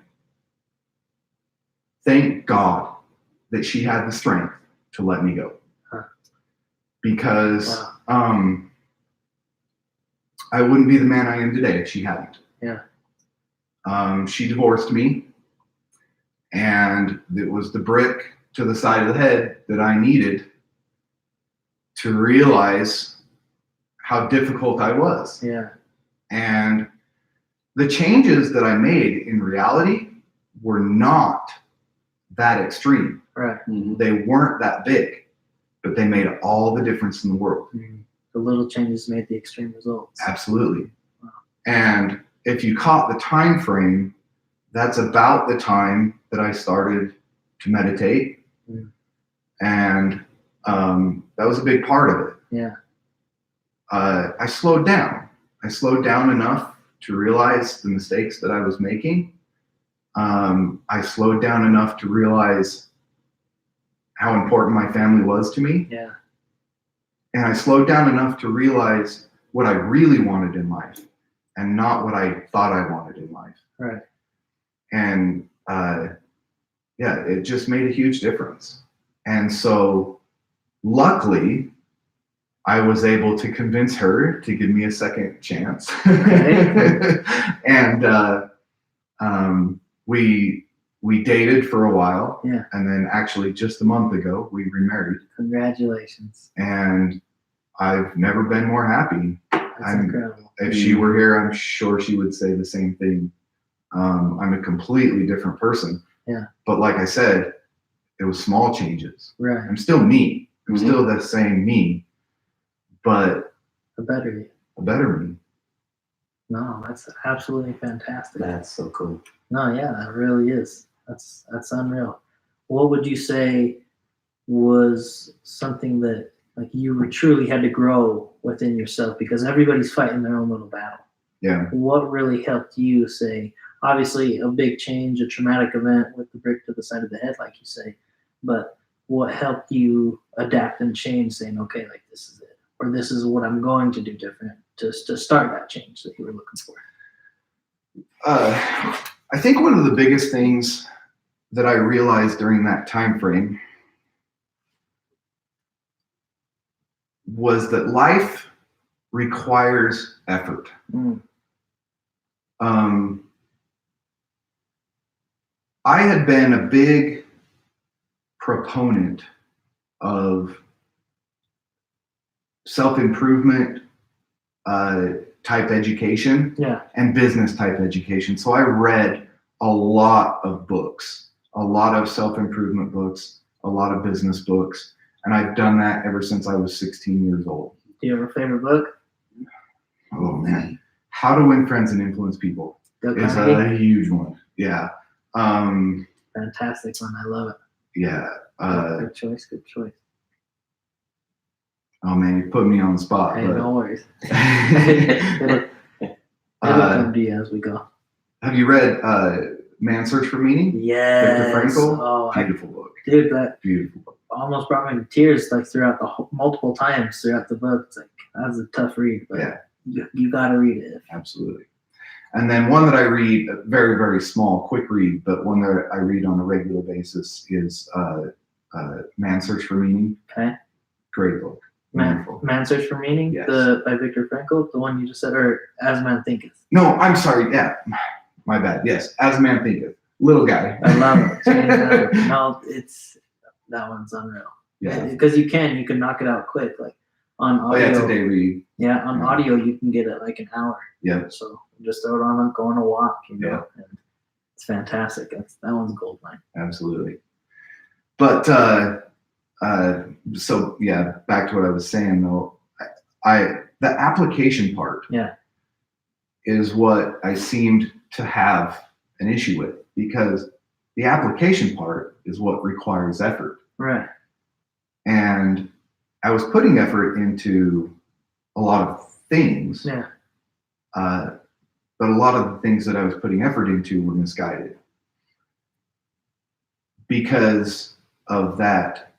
thank God that she had the strength to let me go.
Huh.
Because I wouldn't be the man I am today if she hadn't.
Yeah.
She divorced me, and it was the brick to the side of the head that I needed to realize how difficult I was.
Yeah.
And the changes that I made in reality were not that extreme.
Right.
Mhm.
They weren't that big, but they made all the difference in the world.
The little changes made the extreme results.
Absolutely.
Wow.
And if you caught the time frame, that's about the time that I started to meditate. And that was a big part of it.
Yeah.
I slowed down. I slowed down enough to realize the mistakes that I was making. I slowed down enough to realize how important my family was to me.
Yeah.
And I slowed down enough to realize what I really wanted in life and not what I thought I wanted in life.
Right.
And it just made a huge difference. And so luckily, I was able to convince her to give me a second chance.
Okay.
And we dated for a while.
Yeah.
And then actually just a month ago, we remarried.
Congratulations.
And I've never been more happy.
That's incredible.
If she were here, I'm sure she would say the same thing. I'm a completely different person.
Yeah.
But like I said, it was small changes.
Right.
I'm still me. I'm
Mhm.
still the same me, but
The better you.
a better me.
No, that's absolutely fantastic.
That's so cool.
No, yeah, that really is. That's unreal. What would you say was something that like you truly had to grow within yourself, because everybody's fighting their own little battle?
Yeah.
What really helped you say, obviously a big change, a traumatic event with the brick to the side of the head, like you say, but what helped you adapt and change, saying, okay, like this is it, or this is what I'm going to do different to start that change that you were looking for?
I think one of the biggest things that I realized during that time frame was that life requires effort. I had been a big proponent of self-improvement type education
Yeah.
and business type education. So I read a lot of books, a lot of self-improvement books, a lot of business books, And I've done that ever since I was 16 years old.
Do you have a favorite book?
Oh man, How to Win Friends and Influence People
Dale
is
Carnegie?
a huge one. Yeah.
Fantastic one. I love it.
Yeah.
Good choice. Good choice.
Oh man, you put me on the spot.
Hey,
but,
no worries. It'll come to you as we go.
have you read Man's Search for Meaning?
Yes.
Victor Frankl?
Oh,
Beautiful book.
dude, that
Beautiful book.
almost brought me to tears like throughout multiple times throughout the book. It's like that was a tough read, but
Yeah.
you got to read it.
Absolutely. And then one that I read, very, very small, quick read, but one that I read on a regular basis is Man's Search for Meaning.
Okay.
Great book. Wonderful.
Man's Search for Meaning,
Yes.
by Viktor Frankl, the one you just said, or As Man Thinketh.
No, I'm sorry. Yeah, my bad. Yes, As a Man Thinketh. Little guy.
I love it. No, that one's unreal.
Yeah.
Because you can knock it out quick, like on audio.
Oh, yeah, it's a day read.
Yeah, on audio you can get it like an hour.
Yeah.
So just throw it on, go on a walk, and it's fantastic. That one's gold mine.
Absolutely. But so yeah, back to what I was saying though, the application part is what I seemed to have an issue with, because the application part is what requires effort.
Right.
And I was putting effort into a lot of things.
Yeah.
But a lot of the things that I was putting effort into were misguided because of that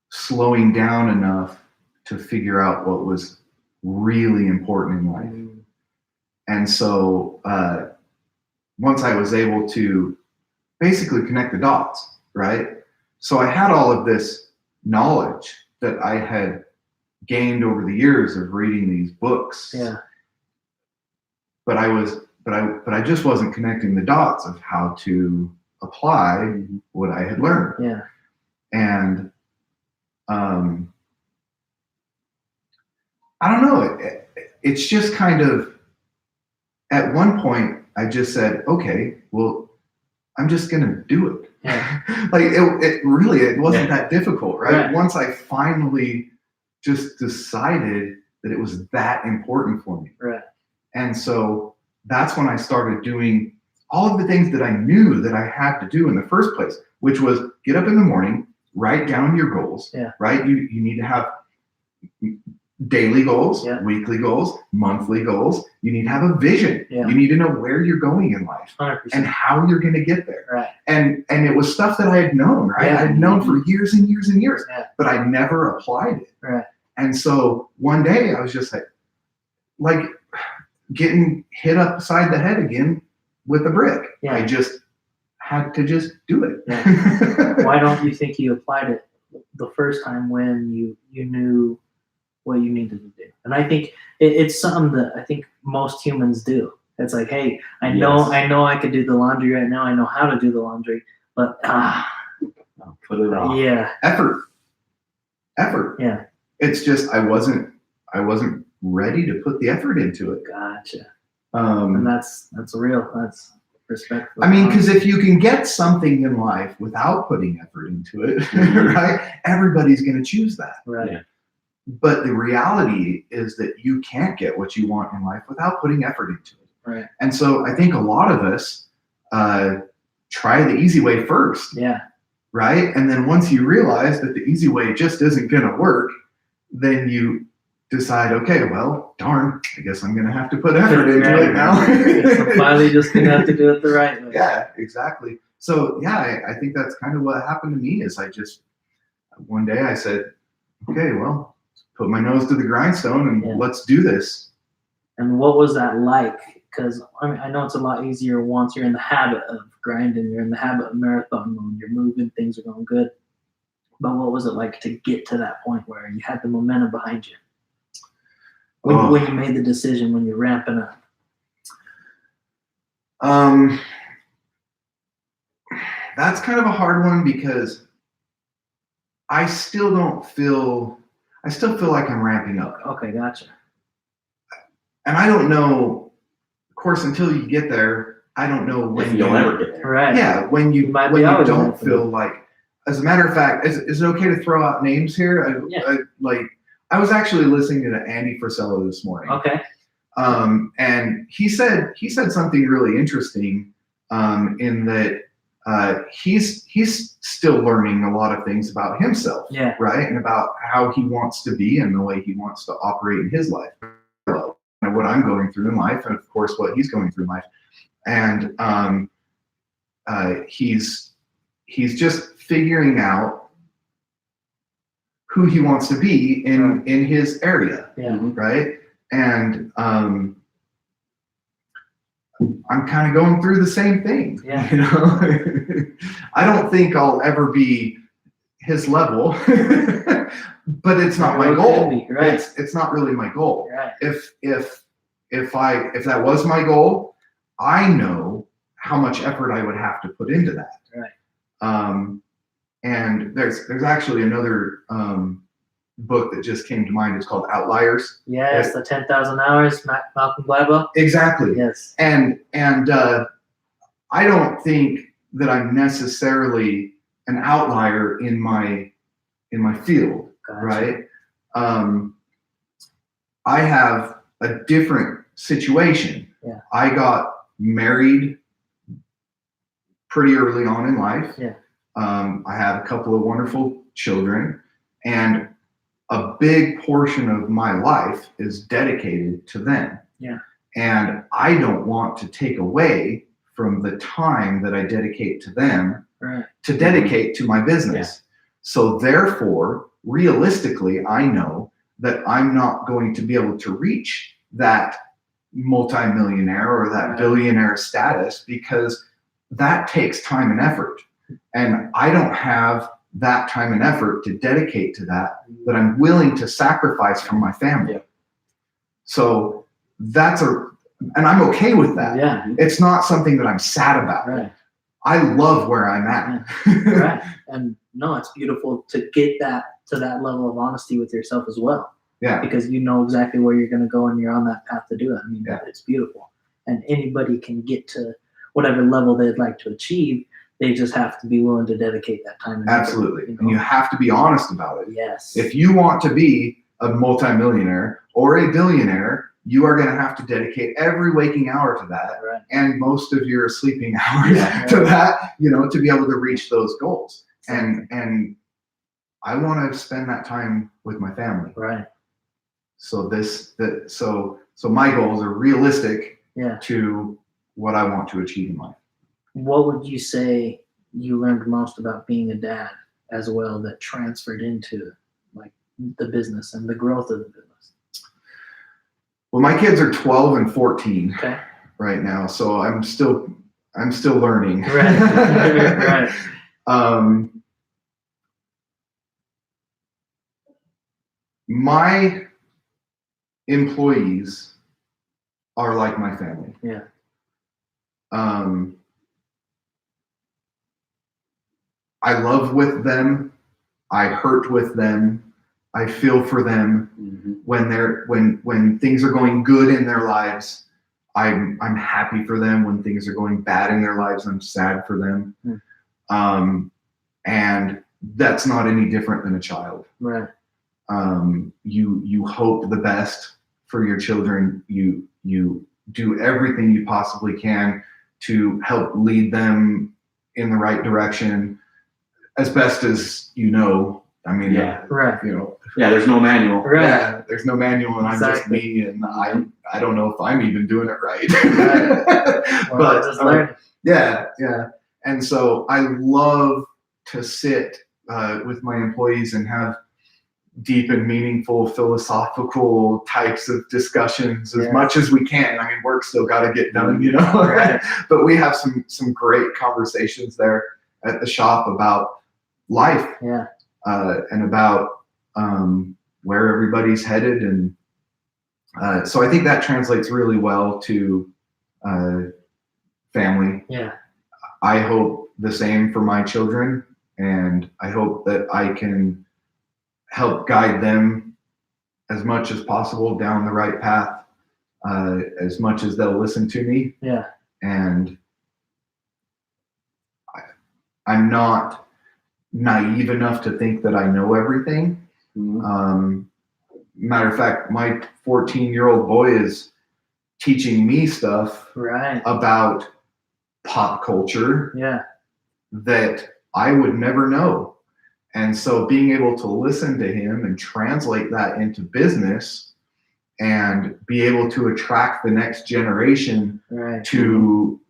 slowing down enough to figure out what was really important in life.
Mm.
And so once I was able to basically connect the dots, right? So I had all of this knowledge that I had gained over the years of reading these books.
Yeah.
But I just wasn't connecting the dots of how to apply what I had learned.
Yeah.
And I don't know. It's just kind of, at one point, I just said, okay, well, I'm just going to do it.
Yeah.
Like it wasn't that difficult, right?
Right.
Once I finally just decided that it was that important for me.
Right.
And so that's when I started doing all of the things that I knew that I had to do in the first place, which was get up in the morning, write down your goals, right? You need to have daily goals, weekly goals, monthly goals. You need to have a vision.
Yeah.
You need to know where you're going in life
100%.
and how you're going to get there.
Right.
And it was stuff that I had known, right?
Yeah.
I had known for years and years and years, but I never applied it.
Right.
And so one day I was just like getting hit upside the head again with a brick.
Yeah.
I just had to just do it.
Yeah. Why don't you think you applied it the first time when you knew what you needed to do? And I think it's something that I think most humans do. It's like, hey, I know I could do the laundry right now. I know how to do the laundry, but
I'll put it off.
Yeah.
Effort.
Yeah.
It's just I wasn't ready to put the effort into it.
Gotcha. And that's real. That's respectful.
I mean, because if you can get something in life without putting effort into it, right? Everybody's going to choose that.
Right.
Yeah.
But the reality is that you can't get what you want in life without putting effort into it.
Right.
And so I think a lot of us try the easy way first.
Yeah.
Right? And then once you realize that the easy way just isn't going to work, then you decide, okay, well, darn, I guess I'm going to have to put effort into it now.
So finally just going to have to do it the right way.
Yeah, exactly. So yeah, I think that's kind of what happened to me is one day I said, okay, well, put my nose to the grindstone and let's do this.
And what was that like? Because I know it's a lot easier once you're in the habit of grinding, you're in the habit of marathon mode, you're moving, things are going good. But what was it like to get to that point where you had the momentum behind you? When you made the decision, when you're ramping up?
That's kind of a hard one because I still feel like I'm ramping up.
Okay, gotcha.
And I don't know, of course, until you get there, I don't know when
If you'll ever get there.
Right.
Yeah, when you don't feel like, as a matter of fact, is it okay to throw out names here?
Yeah.
I was actually listening to Andy Frisella this morning.
Okay.
And he said something really interesting in that he's still learning a lot of things about himself,
Yeah.
right, and about how he wants to be and the way he wants to operate in his life, and what I'm going through in life, and of course what he's going through in life, and he's just figuring out who he wants to be in his area,
Yeah.
right? And I'm kind of going through the same thing.
Yeah.
You know, I don't think I'll ever be his level, but it's not my goal.
Right.
It's not really my goal.
Right.
If that was my goal, I know how much effort I would have to put into that.
Right.
And there's actually another book that just came to mind. It's called Outliers.
Yes, the 10,000 hours, Malcolm Gladwell.
Exactly.
Yes.
And I don't think that I'm necessarily an outlier in my field,
Gotcha.
right? I have a different situation.
Yeah.
I got married pretty early on in life.
Yeah.
I have a couple of wonderful children, and a big portion of my life is dedicated to them.
Yeah.
And I don't want to take away from the time that I dedicate to them to dedicate to my business. Yeah. So therefore, realistically, I know that I'm not going to be able to reach that multimillionaire or that billionaire status, because that takes time and effort. And I don't have that time and effort to dedicate to that I'm willing to sacrifice from my family. Yeah. So and I'm okay with that.
Yeah.
It's not something that I'm sad about.
Right.
I love where I'm at.
Yeah. Right. And no, it's beautiful to get to that level of honesty with yourself as well.
Yeah.
Because you know exactly where you're going to go and you're on that path to do it. I mean,
yeah.
It's beautiful. And anybody can get to whatever level they'd like to achieve. They just have to be willing to dedicate that time.
Absolutely. And you have to be honest about it.
Yes.
If you want to be a multimillionaire or a billionaire, you are going to have to dedicate every waking hour to that, and most of your sleeping hours to that, to be able to reach those goals. And I want to spend that time with my family.
Right.
So so my goals are realistic to what I want to achieve in life.
What would you say you learned most about being a dad as well that transferred into like the business and the growth of the business?
Well, my kids are 12 and 14
right
now, so I'm still learning.
Right.
My employees are like my family.
Yeah.
I love with them. I hurt with them. I feel for them when things are going good in their lives. I'm happy for them. When things are going bad in their lives, I'm sad for them. And that's not any different than a child.
Right.
You hope the best for your children. You do everything you possibly can to help lead them in the right direction as best as you know. I mean,
there's no manual.
Right.
Yeah, there's no manual, and I'm just me, and I don't know if I'm even doing it right. But yeah. And so I love to sit with my employees and have deep and meaningful philosophical types of discussions as much as we can. I mean, work's still got to get done, but we have some great conversations there at the shop about life.
Yeah.
And about where everybody's headed. And so I think that translates really well to family.
Yeah.
I hope the same for my children, and I hope that I can help guide them as much as possible down the right path, as much as they'll listen to me.
Yeah.
And I'm not naive enough to think that I know everything.
Mhm.
Matter of fact, my 14-year-old boy is teaching me stuff
Right.
about pop culture
Yeah.
that I would never know. And so being able to listen to him and translate that into business and be able to attract the next generation
Right.
to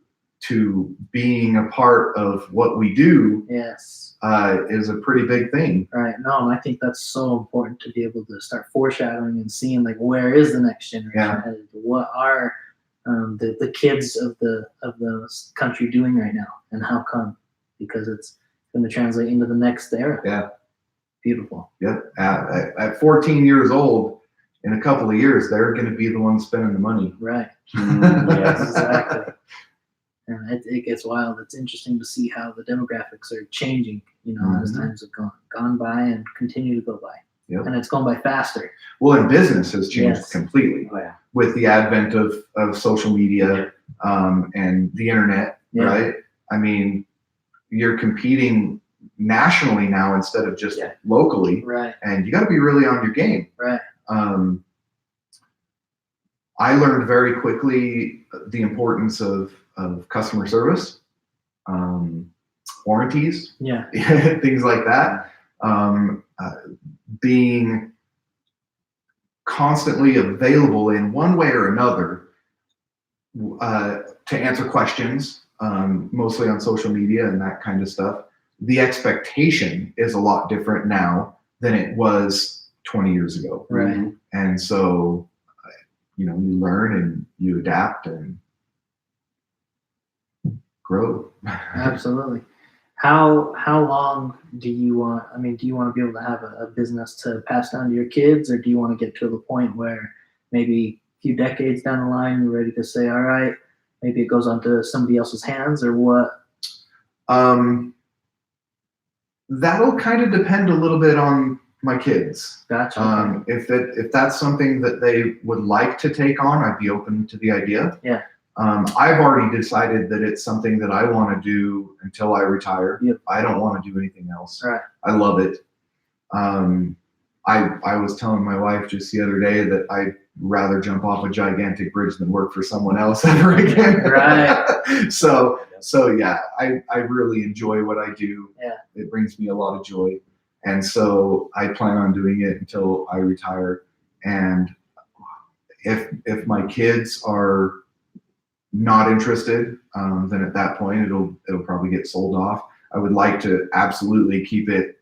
being a part of what we do
Yes.
is a pretty big thing.
Right. No, and I think that's so important to be able to start foreshadowing and seeing like where is the next generation
Yeah.
headed? What are the kids of the country doing right now, and how come? Because it's going to translate into the next era.
Yeah.
Beautiful.
Yep. At 14 years old, in a couple of years, they're going to be the ones spending the money.
Right.
Yes.
Exactly. And it gets wild. It's interesting to see how the demographics are changing, as
Mhm.
times have gone by and continue to go by.
Yep.
And it's going by faster.
Well, and business has changed
Yes.
completely
Oh, yeah.
with the advent of social media and the internet,
Yeah.
right? I mean, you're competing nationally now instead of just
Yeah.
locally,
Right.
and you got to be really on your game.
Right.
I learned very quickly the importance of customer service, warranties,
Yeah.
things like that. Being constantly available in one way or another to answer questions, mostly on social media and that kind of stuff. The expectation is a lot different now than it was 20 years ago.
Right.
Mhm.
And so, you learn and you adapt and grow.
Absolutely. How long do you want? I mean, do you want to be able to have a business to pass down to your kids, or do you want to get to the point where maybe a few decades down the line you're ready to say, all right, maybe it goes onto somebody else's hands, or what?
That'll kind of depend a little bit on my kids.
Gotcha.
If that's something that they would like to take on, I'd be open to the idea.
Yeah.
I've already decided that it's something that I want to do until I retire.
Yep.
I don't want to do anything else.
Right.
I love it. I was telling my wife just the other day that I'd rather jump off a gigantic bridge than work for someone else ever again.
Right.
So yeah, I really enjoy what I do.
Yeah.
It brings me a lot of joy. And so I plan on doing it until I retire. And if my kids are not interested, then at that point it'll probably get sold off. I would like to absolutely keep it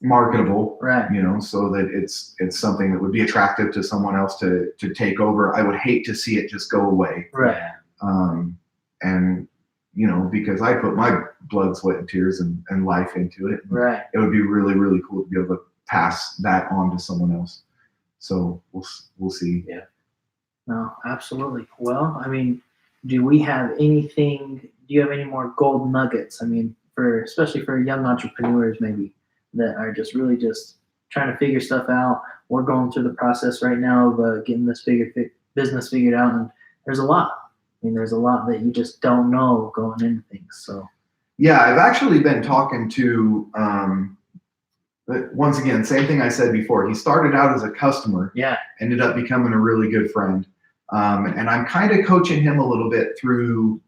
marketable,
Right.
so that it's something that would be attractive to someone else to take over. I would hate to see it just go away.
Right.
And because I put my blood, sweat, and tears and life into it.
Right.
It would be really, really cool to be able to pass that on to someone else. So we'll see.
Yeah.
No, absolutely. Well, I mean, do we have anything? Do you have any more gold nuggets? I mean, especially for young entrepreneurs, maybe that are just really just trying to figure stuff out. We're going through the process right now of getting this business figured out, and there's a lot. I mean, there's a lot that you just don't know going into things. So
yeah, I've actually been talking to. But once again, same thing I said before. He started out as a customer.
Yeah.
Ended up becoming a really good friend. And I'm kind of coaching him a little bit through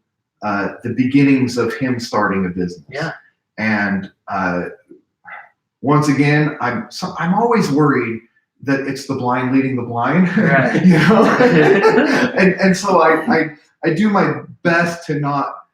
the beginnings of him starting a business.
Yeah.
And once again, I'm always worried that it's the blind leading the blind.
Right.
and so I do my best to not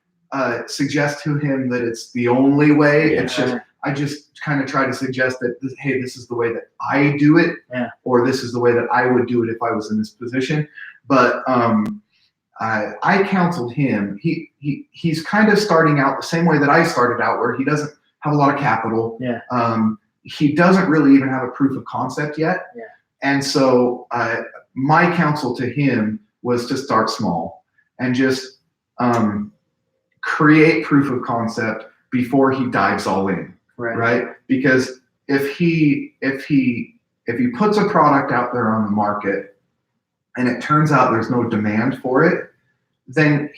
suggest to him that it's the only way.
Yeah.
It's just I just kind of try to suggest that hey, this is the way that I do it,
Yeah.
or this is the way that I would do it if I was in this position. But I counseled him. He's kind of starting out the same way that I started out, where he doesn't have a lot of capital.
Yeah.
He doesn't really even have a proof of concept yet.
Yeah.
And so my counsel to him was to start small and just create proof of concept before he dives all in. Right? Because if he puts a product out there on the market and it turns out there's no demand for it, then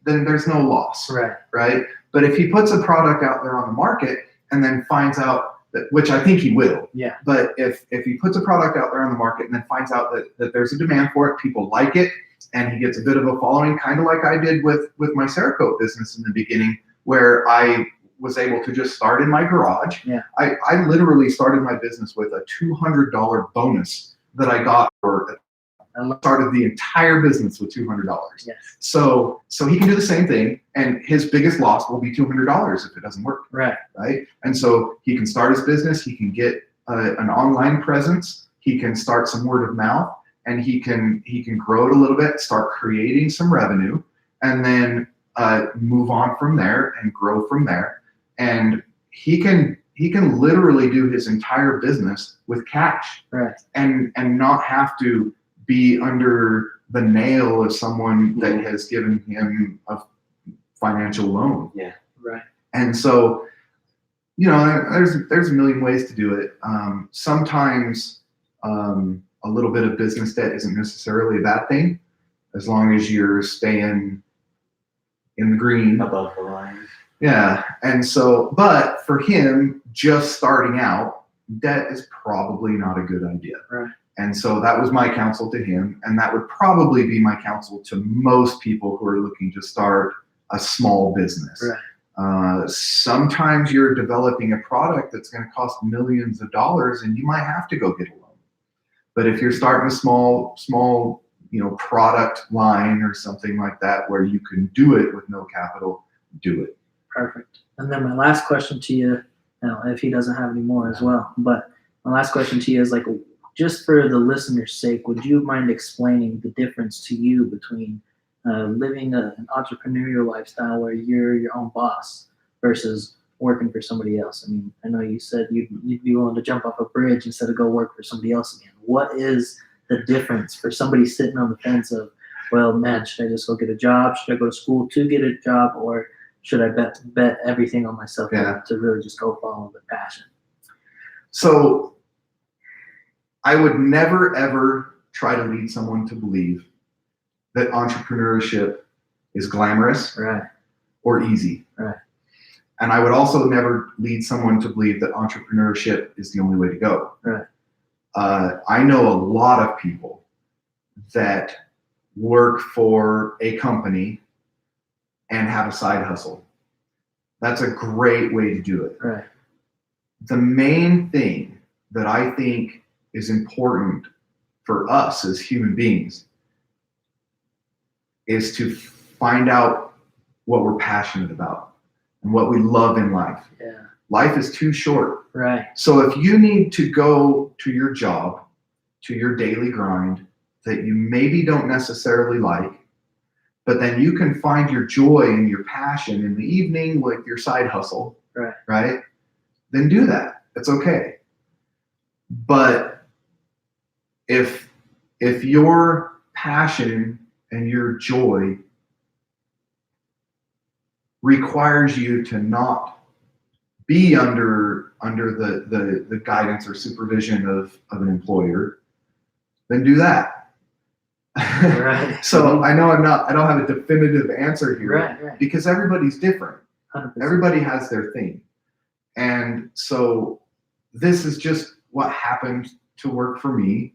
there's no loss.
Right.
Right? But if he puts a product out there on the market and then finds out that, which I think he will.
Yeah.
But if he puts a product out there on the market and then finds out that there's a demand for it, people like it, and he gets a bit of a following, kind of like I did with my Cerakote business in the beginning, where I was able to just start in my garage.
Yeah.
I literally started my business with a $200 bonus that I got for. I started the entire business with $200.
Yes.
So he can do the same thing, and his biggest loss will be $200 if it doesn't work.
Right.
Right. And so he can start his business. He can get an online presence. He can start some word of mouth, and he can grow it a little bit, start creating some revenue, and then move on from there and grow from there. And he can literally do his entire business with cash.
Right.
And not have to be under the nail of someone that has given him a financial loan.
Yeah.
Right.
And so, there's a million ways to do it. Sometimes a little bit of business debt isn't necessarily a bad thing, as long as you're staying in the green.
Above the line.
Yeah. And so, but for him, just starting out, debt is probably not a good idea.
Right.
And so that was my counsel to him, and that would probably be my counsel to most people who are looking to start a small business.
Right.
Sometimes you're developing a product that's going to cost millions of dollars, and you might have to go get a loan. But if you're starting a small, product line or something like that, where you can do it with no capital, do it.
Perfect. And then my last question to you, if he doesn't have any more as well, but my last question to you is like, just for the listener's sake, would you mind explaining the difference to you between living an entrepreneurial lifestyle where you're your own boss versus working for somebody else? I mean, I know you said you'd be willing to jump off a bridge instead of go work for somebody else again. What is the difference for somebody sitting on the fence of, well, man, should I just go get a job? Should I go to school to get a job? Or should I bet everything on myself to really just go follow the passion?
So I would never, ever try to lead someone to believe that entrepreneurship is glamorous
Right.
or easy.
Right.
And I would also never lead someone to believe that entrepreneurship is the only way to go.
Right.
I know a lot of people that work for a company and have a side hustle. That's a great way to do it.
Right.
The main thing that I think is important for us as human beings is to find out what we're passionate about and what we love in life.
Yeah.
Life is too short.
Right.
So if you need to go to your job, to your daily grind that you maybe don't necessarily like, but then you can find your joy and your passion in the evening with your side hustle, right? Then do that. It's okay. But if your passion and your joy requires you to not be under the guidance or supervision of an employer, then do that.
Right.
So I know I don't have a definitive answer here,
Right.
because everybody's different.
100%.
Everybody has their thing. And so this is just what happened to work for me.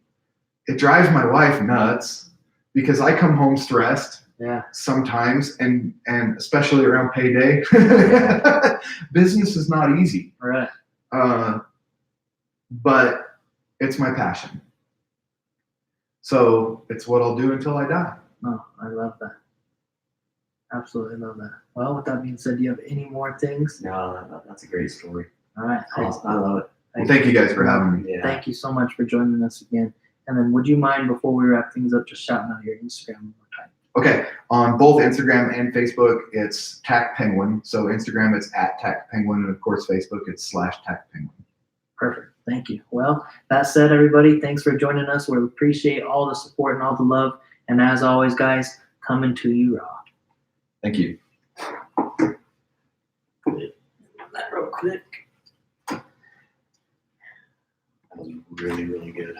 It drives my wife nuts because I come home stressed.
Yeah.
Sometimes, and especially around payday. Business is not easy.
Right.
But it's my passion. So it's what I'll do until I die.
Oh, I love that. Absolutely love that. Well, with that being said, do you have any more things?
No, that's a great story.
All right.
I love it.
Well, thank you guys for having me.
Yeah.
Thank you so much for joining us again. And then would you mind, before we wrap things up, just shouting out your Instagram one more time?
Okay, on both Instagram and Facebook, it's Tack Penguin. So Instagram, it's @TackPenguin, and of course Facebook, it's /TackPenguin.
Perfect. Thank you. Well, that said, everybody, thanks for joining us. We appreciate all the support and all the love. And as always, guys, coming to you raw.
Thank you.
That real quick.
That was really, really good.